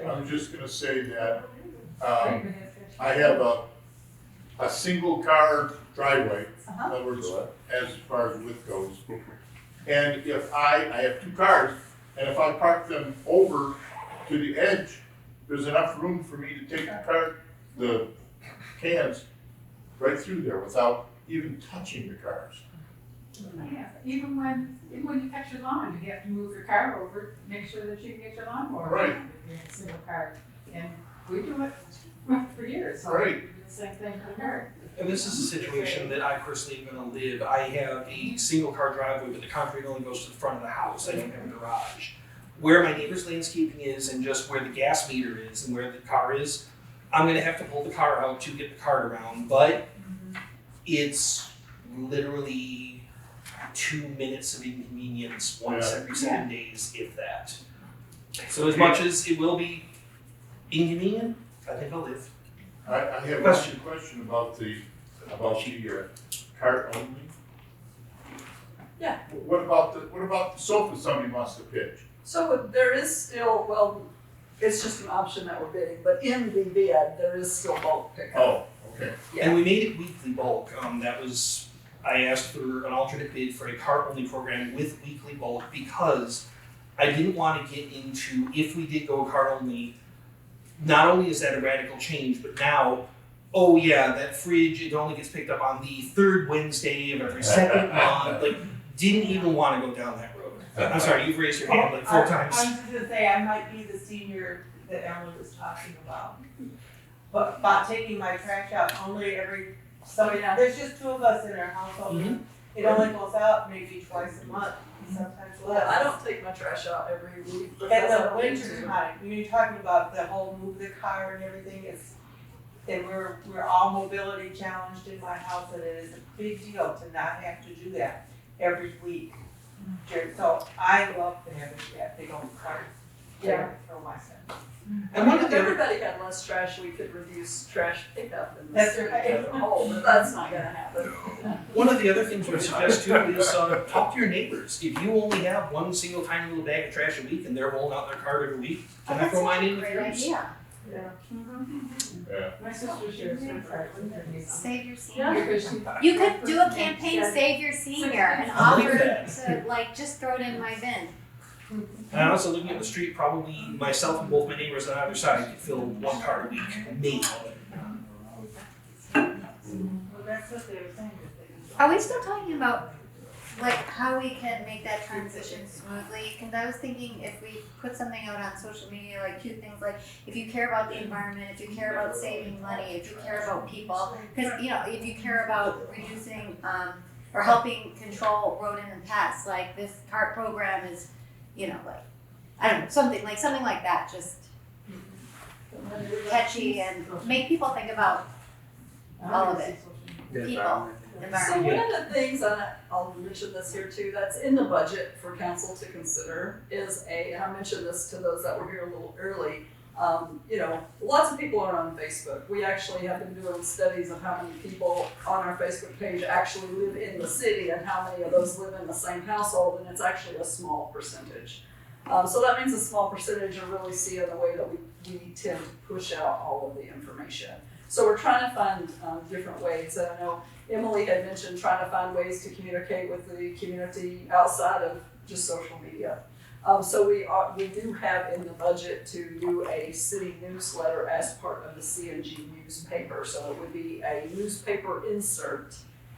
S3: I'm just gonna say that, I have a single car driveway, in other words, as far as width goes. And if I have two cars, and if I park them over to the edge, there's enough room for me to take the cans right through there without even touching the cars.
S10: Yeah, even when you cut your lawn, you have to move your car over, make sure that you can get your lawnmower.
S3: Right.
S10: In a single car, and we do it for years, so
S3: Right.
S10: we do the same thing for the car.
S5: And this is a situation that I personally am gonna live. I have a single car driveway, but the concrete only goes to the front of the house. I don't have a garage. Where my neighbor's landscaping is and just where the gas meter is and where the car is, I'm gonna have to pull the car out to get the cart around, but it's literally 2 minutes of inconvenience once every 7 days, if that. So as much as it will be inconvenient, I think I'll live.
S3: I have
S5: Question.
S3: one question about the cart only.
S1: Yeah.
S3: What about the sofa somebody wants to pitch?
S1: So there is still, well, it's just an option that we're bidding, but in the bid, there is still bulk pickup.
S3: Oh, okay.
S5: And we made it weekly bulk. I asked for an alternate bid for a cart-only program with weekly bulk because I didn't want to get into, if we did go cart-only, not only is that a radical change, but now, oh yeah, that fridge, it only gets picked up on the third Wednesday of every second month. Like, didn't even want to go down that road. I'm sorry, you've raised your hand like 4 times.
S2: I was just gonna say, I might be the senior that Emily was talking about. But about taking my trash out only every, there's just 2 of us in our household.
S5: Mhm.
S2: It only goes out maybe twice a month, sometimes less.
S1: I don't take my trash out every week
S2: In
S1: because I
S2: the
S1: don't need
S2: winter
S1: to.
S2: time, when you're talking about the whole move the car and everything, and we're all mobility challenged in my house, and it is a big deal to not have to do that every week. So I love to have that big old cart.
S1: Yeah.
S2: For myself.
S5: And one of
S1: If
S5: the other,
S1: everybody had less trash, we could reduce trash pickup in the
S2: That's
S1: city
S2: right.
S1: as a whole, but that's not gonna happen.
S5: one of the other things we suggest too is talk to your neighbors. If you only have one single tiny little bag of trash a week and they're rolling out their cart every week, can I throw mine in with
S9: Great
S5: yours?
S9: idea.
S1: Yeah.
S3: Yeah.
S10: My sister shares her car with her niece.
S9: Save your
S1: Yeah.
S9: senior.
S10: Because she.
S9: You could do a campaign, Save Your Senior, and
S5: I like
S9: offer
S5: that.
S9: to, like, just throw it in my bin.
S5: And also looking at the street, probably myself and both my neighbors on either side could fill 1 cart a week, maybe.
S2: Well, that's what they were saying.
S9: Are we still talking about, like, how we can make that transition smoothly? Because I was thinking if we put something out on social media, like 2 things, like, if you care about the environment, if you care about saving money, if you care about people, because, you know, if you care about reducing, or helping control rodent and pests, like, this CART program is, you know, like, I don't know, something like that, just catchy and make people think about all of it. People,
S1: So
S9: environment.
S1: one of the things, and I'll mention this here too, that's in the budget for council to consider is and I mentioned this to those that were here a little early, you know, lots of people are on Facebook. We actually have been doing studies of how many people on our Facebook page actually live in the city and how many of those live in the same household, and it's actually a small percentage. So that means a small percentage are really seeing the way that we tend to push out all of the information. So we're trying to find different ways. And I know Emily had mentioned trying to find ways to communicate with the community outside of just social media. So we do have in the budget to do a city newsletter as part of the CNG newspaper. So it would be a newspaper insert,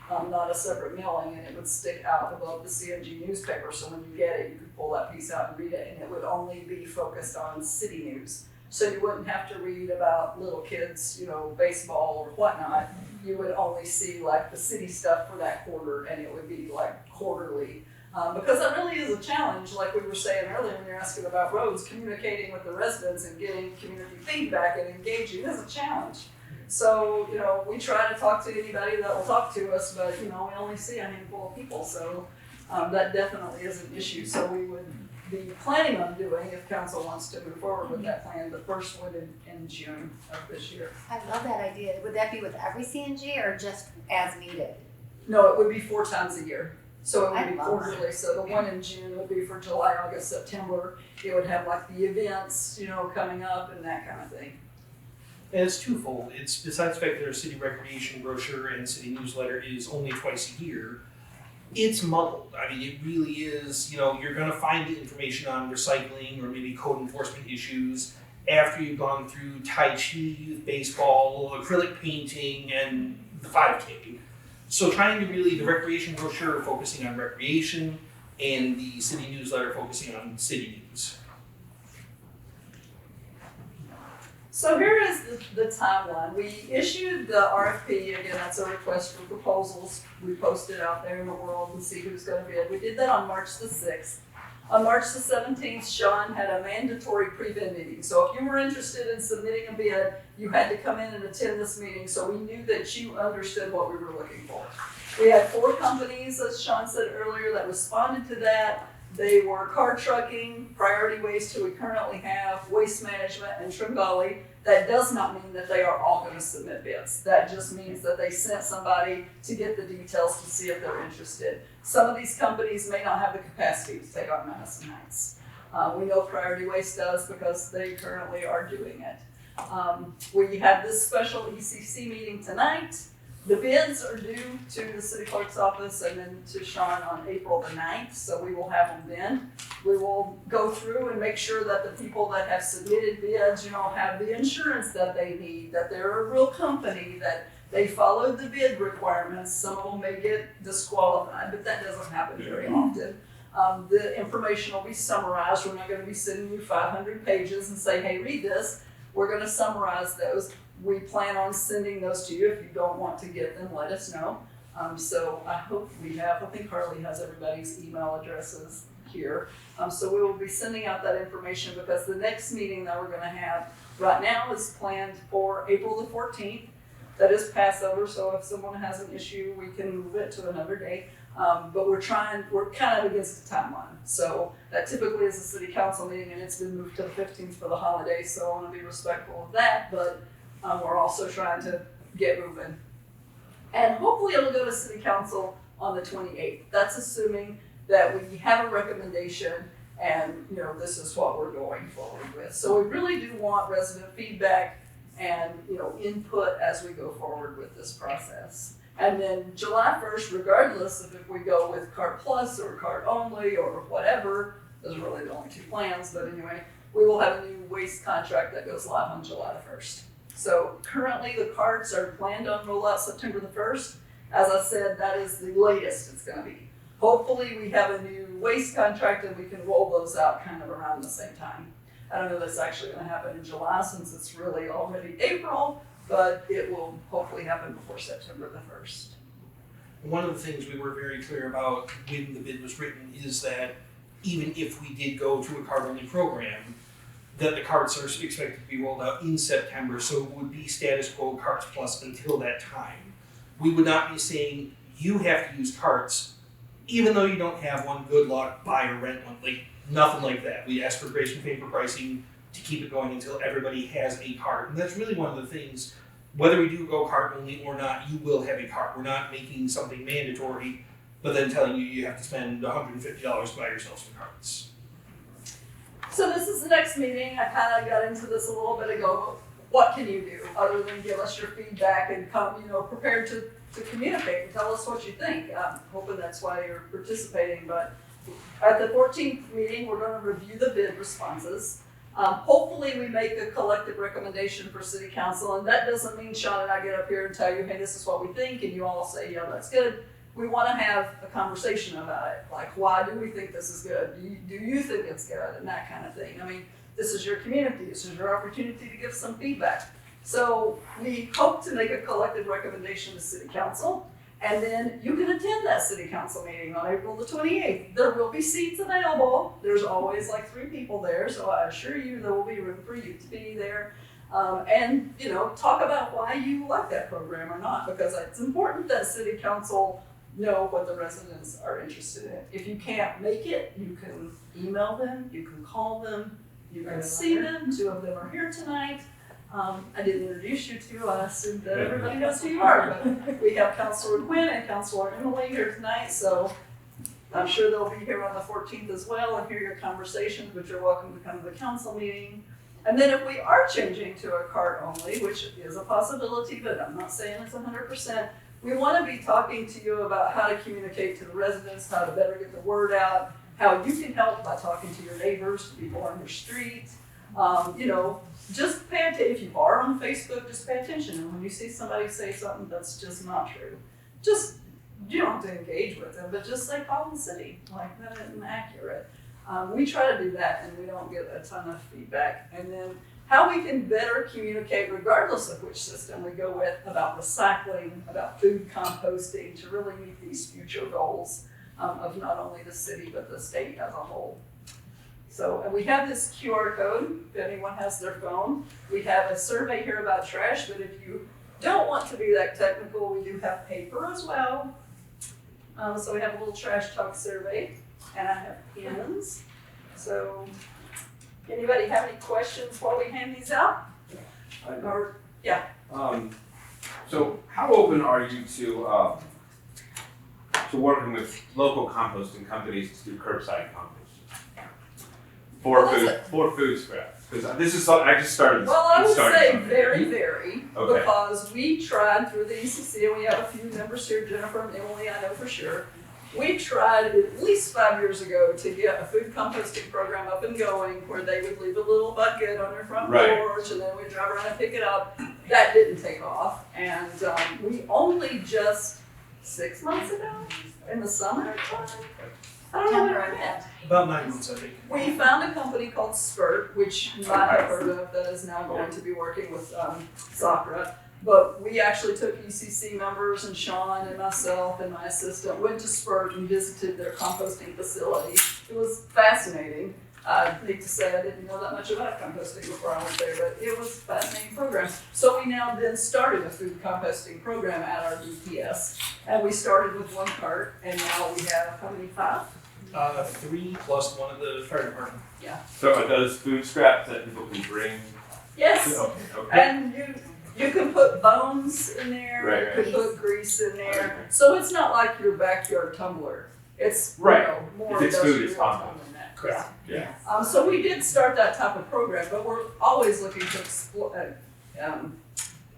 S1: not a separate mailing, and it would stick out above the CNG newspaper. So when you get it, you could pull that piece out and read it, and it would only be focused on city news. So you wouldn't have to read about little kids, you know, baseball or whatnot. You would only see like the city stuff for that quarter, and it would be like quarterly. Because that really is a challenge, like we were saying earlier when you're asking about roads, communicating with the residents and getting community feedback and engaging is a challenge. So, we try to talk to anybody that will talk to us, but, we only see a handful of people, so that definitely is an issue. So we would be planning on doing, if council wants to move forward with that plan, the first one in June of this year.
S9: I love that idea. Would that be with every CNG or just as needed?
S1: No, it would be 4 times a year. So it would
S9: I
S1: be
S9: love
S1: quarterly. So the one in June would be for July, August, September. It would have like the events, coming up and that kind of thing.
S5: And it's twofold. It's besides the fact that our city recreation brochure and city newsletter is only twice a year, it's muddled. I mean, it really is, you're gonna find the information on recycling or maybe code enforcement issues after you've gone through Tai Chi, youth baseball, acrylic painting, and the 5K. So trying to really, the recreation brochure focusing on recreation and the city newsletter focusing on city news.
S1: So here is the timeline. We issued the RFP, again, that's a request for proposals. We posted out there in the world and see who's gonna bid. We did that on March the 6th. On March the 17th, Sean had a mandatory pre-bid meeting. So if you were interested in submitting a bid, you had to come in and attend this meeting so we knew that you understood what we were looking for. We had 4 companies, as Sean said earlier, that responded to that. They were Car Trucking, Priority Waste, who we currently have, Waste Management, and Trimgully. That does not mean that they are all gonna submit bids. That just means that they sent somebody to get the details to see if they're interested. Some of these companies may not have the capacity to take on Madison Heights. We know Priority Waste does because they currently are doing it. We have this special ECC meeting tonight. The bids are due to the city clerk's office and then to Sean on April the 9th, so we will have them then. We will go through and make sure that the people that have submitted bids, have the insurance that they need, that they're a real company, that they followed the bid requirements. Some of them may get disqualified, but that doesn't happen very often. The information will be summarized. We're not gonna be sending you 500 pages and say, hey, read this. We're gonna summarize those. We plan on sending those to you. If you don't want to get them, let us know. So I hope we have, I think Harley has everybody's email addresses here. So we will be sending out that information because the next meeting that we're gonna have right now is planned for April the 14th. That is Passover, so if someone has an issue, we can move it to another day. But we're kind of against the timeline. So that typically is a city council meeting and it's been moved to the 15th for the holidays, so I wanna be respectful of that, but we're also trying to get moving. And hopefully it'll go to city council on the 28th. That's assuming that we have a recommendation and, this is what we're going forward with. So we really do want resident feedback and, input as we go forward with this process. And then July 1st, regardless of if we go with Cart Plus or Cart Only or whatever, those are really the only 2 plans, but anyway, we will have a new waste contract that goes live on July the 1st. So currently the carts are planned on rollout September the 1st. As I said, that is the latest it's gonna be. Hopefully we have a new waste contract and we can roll those out kind of around the same time. I don't know if that's actually gonna happen in July since it's really already April, but it will hopefully happen before September the 1st.
S5: One of the things we were very clear about when the bid was written is that even if we did go to a cart-only program, that the carts are expected to be rolled out in September, so it would be status quo Carts Plus until that time. We would not be saying you have to use carts, even though you don't have one, good luck, buy or rent one, nothing like that. We ask for grace and favor pricing to keep it going until everybody has a cart. And that's really one of the things, whether we do go cart only or not, you will have a cart. We're not making something mandatory, but then telling you have to spend $150 to buy yourself some carts.
S1: So this is the next meeting. I kind of got into this a little bit ago. What can you do other than give us your feedback and come, prepared to communicate and tell us what you think? I'm hoping that's why you're participating. But at the 14th meeting, we're going to review the bid responses. Hopefully we make a collective recommendation for city council, and that doesn't mean Sean and I get up here and tell you, hey, this is what we think, and you all say, yeah, that's good. We want to have a conversation about it. Like, why do we think this is good? Do you think it's good? And that kind of thing. I mean, this is your community. This is your opportunity to give some feedback. So we hope to make a collective recommendation to city council. And then you can attend that city council meeting on April the 28th. There will be seats available. There's always like 3 people there, so I assure you there will be room for you to be there. And, you know, talk about why you like that program or not, because it's important that city council know what the residents are interested in. If you can't make it, you can email them, you can call them, you can see them. 2 of them are here tonight. I didn't introduce you to, I assume that everybody knows who you are, but we have Councilor Quinn and Councilor Emily here tonight, so I'm sure they'll be here on the 14th as well and hear your conversations, but you're welcome to come to the council meeting. And then if we are changing to a cart only, which is a possibility, but I'm not saying it's 100%, we want to be talking to you about how to communicate to the residents, how to better get the word out, how you can help by talking to your neighbors, people on your street. You know, just pay attention. If you are on Facebook, just pay attention. And when you see somebody say something that's just not true, just, you don't have to engage with them, but just say call the city. Like, that isn't accurate. We try to do that and we don't get a ton of feedback. And then how we can better communicate regardless of which system we go with about recycling, about food composting to really meet these future goals of not only the city but the state as a whole. So, and we have this QR code if anyone has their phone. We have a survey here about trash, but if you don't want to be that technical, we do have paper as well. So we have a little trash talk survey, and I have pins. So, anybody have any questions while we hand these out? Or, yeah.
S7: So how open are you to working with local composting companies to do curbside composting? For food scraps? Because this is something I just started.
S1: Well, I would say
S7: something.
S1: very, very,
S7: Okay.
S1: because we tried through the ECC, and we have a few members here, Jennifer and Emily, I know for sure. We tried at least 5 years ago to get a food composting program up and going where they would leave a little bucket on their front
S7: Right.
S1: porch and then we'd drive around and pick it up. That didn't take off. And we only just 6 months ago, in the summertime, I don't know when I met.
S5: About 9 months, I think.
S1: We found a company called Spurt, which you might have heard of, that is now going to be working with Sacra. But we actually took ECC members, and Sean and myself and my assistant went to Spurt and visited their composting facility. It was fascinating. I need to say I didn't know that much about composting before I went there, but it was a fascinating program. So we now then started a food composting program at our DPS. And we started with 1 cart, and now we have, how many, 5?
S5: 3 plus 1 at the fire department.
S7: So it does food scraps that people can bring?
S1: Yes.
S7: Okay.
S1: And you can put bones in there,
S7: Right,
S1: you can put grease in there. So it's not like your backyard tumbler. It's, you
S7: Right.
S1: know, more
S7: If it's food, it's
S1: industrial
S7: compost.
S1: than that.
S5: Correct.
S7: Yeah.
S1: So we did start that type of program, but we're always looking to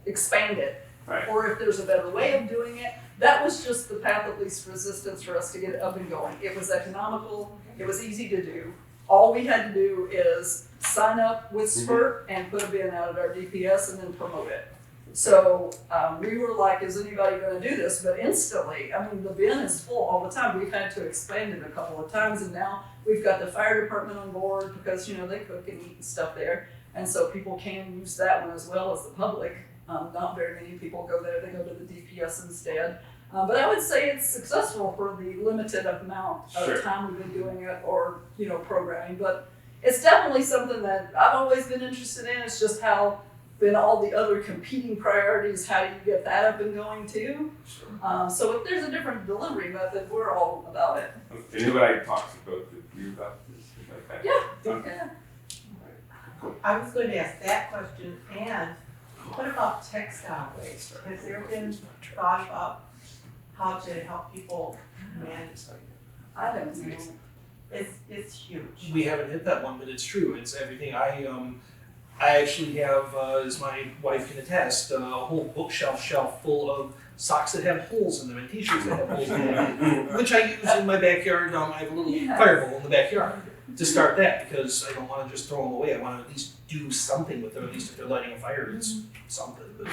S1: expand it.
S7: Right.
S1: Or if there's a better way of doing it. That was just the path of least resistance for us to get it up and going. It was economical, it was easy to do. All we had to do is sign up with Spurt and put a bin out at our DPS and then promote it. So we were like, is anybody gonna do this? But instantly, I mean, the bin is full all the time. We've had to expand it a couple of times, and now we've got the fire department on board because, you know, they cook and eat and stuff there. And so people can use that one as well as the public. Not very many people go there, they go to the DPS instead. But I would say it's successful for the limited amount of
S7: Sure.
S1: time we've been doing it, or, you know, programming. But it's definitely something that I've always been interested in. It's just how then all the other competing priorities, how do you get that up and going too? So if there's a different delivery method, we're all about it.
S7: Anybody talks about you about this? Okay.
S1: Yeah.
S7: Okay.
S1: Yeah.
S2: I was going to ask that question, and what about textile waste? Has there been thought about how to help people manage?
S1: I don't know.
S2: It's huge.
S5: We haven't hit that one, but it's true. It's everything. I actually have, as my wife can attest, a whole bookshelf full of socks that have holes in them and t-shirts that have holes in them, which I use in my backyard. I have a little fireball in the backyard to start that, because I don't want to just throw them away. I want to at least do something with them, at least if they're lighting a fire, it's something. But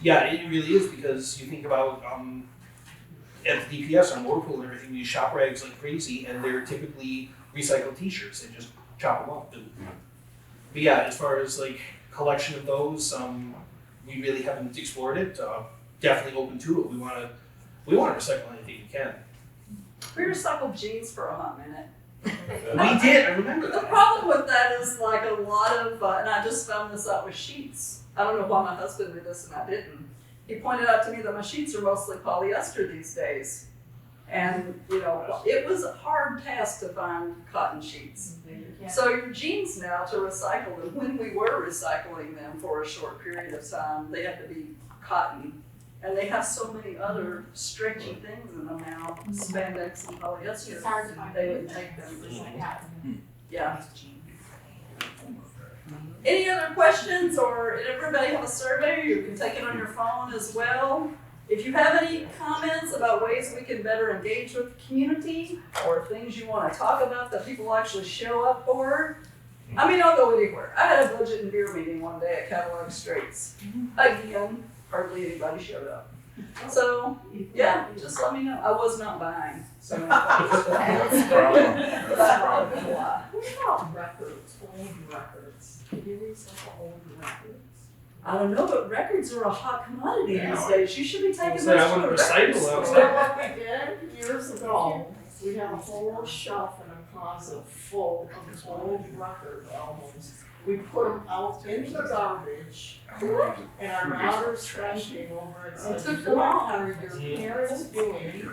S5: yeah, it really is, because you think about at the DPS on motor pool and everything, we use shop rags like crazy, and they're typically recycled t-shirts. They just chop them up. But yeah, as far as like collection of those, we really haven't explored it. Definitely open to it. We want We want to recycle anything we can.
S1: We recycled jeans for a hot minute.
S5: We did, I remember
S1: The
S5: that.
S1: problem with that is like a lot of, and I just found this out with sheets. I don't know why my husband did this and I didn't. He pointed out to me that my sheets are mostly polyester these days. And, you know, it was a hard task to find cotton sheets. So your jeans now to recycle them, when we were recycling them for a short period of time, they had to be cotton. And they have so many other stretchy things in them now, spandex and polyester.
S10: It's hard to find.
S1: They would take them.
S10: Yeah.
S1: Yeah. Any other questions, or did everybody have a survey? You can take it on your phone as well. If you have any comments about ways we can better engage with the community, or things you want to talk about that people actually show up for, I mean, I'll go anywhere. I had a budget and beer meeting one day at Cadillac Straits. Again, hardly anybody showed up. So, yeah, just let me know. I was not buying, so. Why?
S11: What about records, old records? Can you recycle old records?
S1: I don't know, but records are a hot commodity
S5: Yeah.
S1: these days. You should be taking those
S5: Say I
S1: to the
S5: wouldn't
S1: record
S5: recycle
S1: store.
S5: those.
S11: You know what we did years ago? We had a whole shelf in a closet full of old record albums. We put them out in the garbage, and our daughters came over and said,
S1: Took them
S11: "What
S1: all."
S11: are your parents doing?"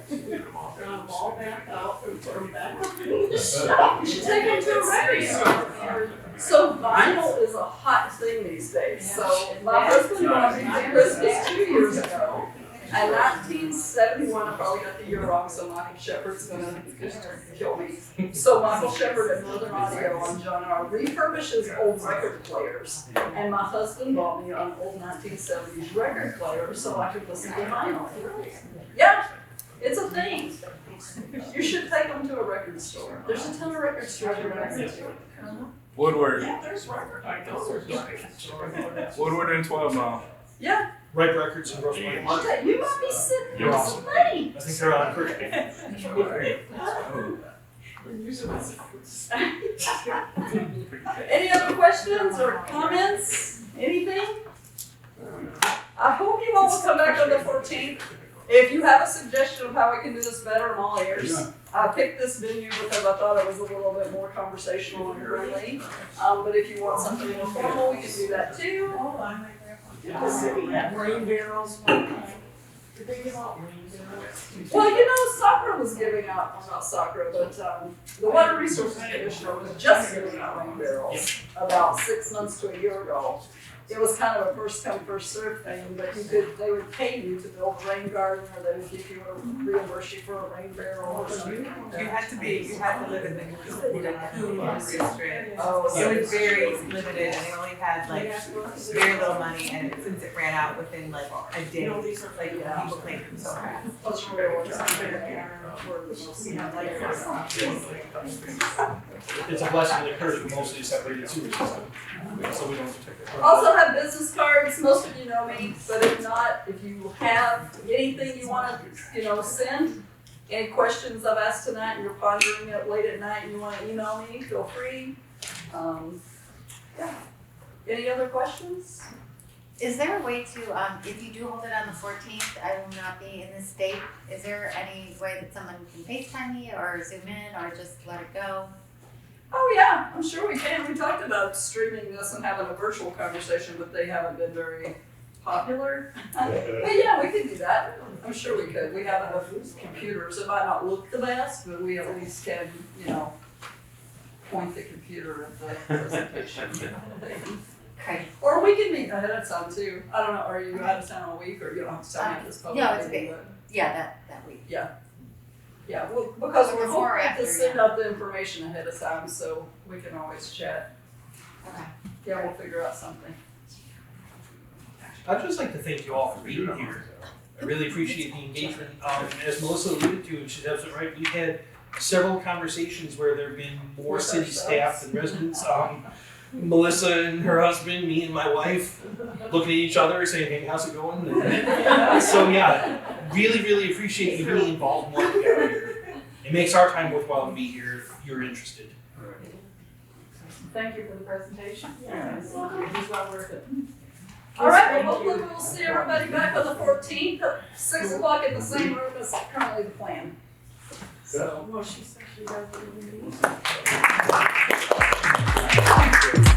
S11: Got them all back out and put them back up in the shelf.
S1: You should take them to a record store. So vinyl is a hot thing these days. So my husband bought me for Christmas 2 years ago. In 1971, I probably got the year wrong, so Michael Shepard's gonna kill me. So Michael Shepard at Northern Audio on John R. refurbishes old record players. And my husband bought me an old 1970s record player so I could listen to vinyl. Yeah, it's a thing. You should take them to a record store. There's a ton of record stores around here.
S6: Woodward,
S11: Yeah, there's record, I know there's record.
S6: Woodward and 12 Mile.
S1: Yeah,
S5: Ripe Records and Rosemary.
S1: you might be sitting
S5: You're
S1: on
S5: awesome.
S1: some money.
S5: I think they're on first.
S1: Any other questions or comments? Anything? I hope you all will come back on the 14th. If you have a suggestion of how we can do this better, I'm all ears. I picked this venue because I thought it was a little bit more conversational and friendly. But if you want something more formal, we can do that too.
S11: Rain barrels one time. Did they give out rain barrels?
S1: Well, you know, Sacra was giving out, well, not Sacra, but the Water Resources Commissioner was just giving out rain barrels about 6 months to a year ago. It was kind of a first come, first served thing, but they would pay you to build a rain garden, or they would give you reimburse you for a rain barrel or something.
S2: You had to live in the cool district.
S1: Oh,
S2: So it was very limited, and they only had like very little money, and since it ran out within like a day, like people claimed them so fast.
S1: Plus your barrel was something were the most,
S5: It's a blessing that occurs with mostly separated sewer system. So we don't protect it.
S1: Also have business cards, most of you know me, but if not, if you have anything you wanna, send, any questions I've asked tonight and you're pondering it late at night and you wanna email me, feel free. Yeah. Any other questions?
S9: Is there a way to, if you do hold it on the 14th, I will not be in this state. Is there any way that someone can FaceTime me or Zoom in or just let it go?
S1: Oh yeah, I'm sure we can. We talked about streaming this and having a virtual conversation, but they haven't been very popular. But yeah, we could do that. I'm sure we could. We have enough computers. It might not look the best, but we at least can, point the computer at the presentation.
S9: Okay.
S1: Or we can meet ahead of time too. I don't know, are you out of town all week, or you don't have to tell me this public?
S9: No, it's
S1: meeting,
S9: okay.
S1: but-
S9: Yeah, that week.
S1: Yeah, well, because we're
S9: Before or
S1: hoping
S9: after,
S1: to send out the information ahead of time, so we can always chat.
S9: Okay.
S1: Yeah, we'll figure out something.
S5: I'd just like to thank you all for being here. I really appreciate the engagement. As Melissa alluded to, and she's absolutely right, we've had several conversations where there have been more city staff than residents. Melissa and her husband, me and my wife, looking at each other saying, hey, how's it going? So yeah, really, really appreciate you being involved in what we got here. It makes our time worthwhile to be here if you're interested.
S10: Thank you for the presentation.
S1: Yeah, it's well worth it. All right,
S11: Thank
S1: well, hopefully
S11: you.
S1: we'll see everybody back on the 14th at 6 o'clock in the same room as currently the plan. So.
S11: Well, she said she doesn't really need.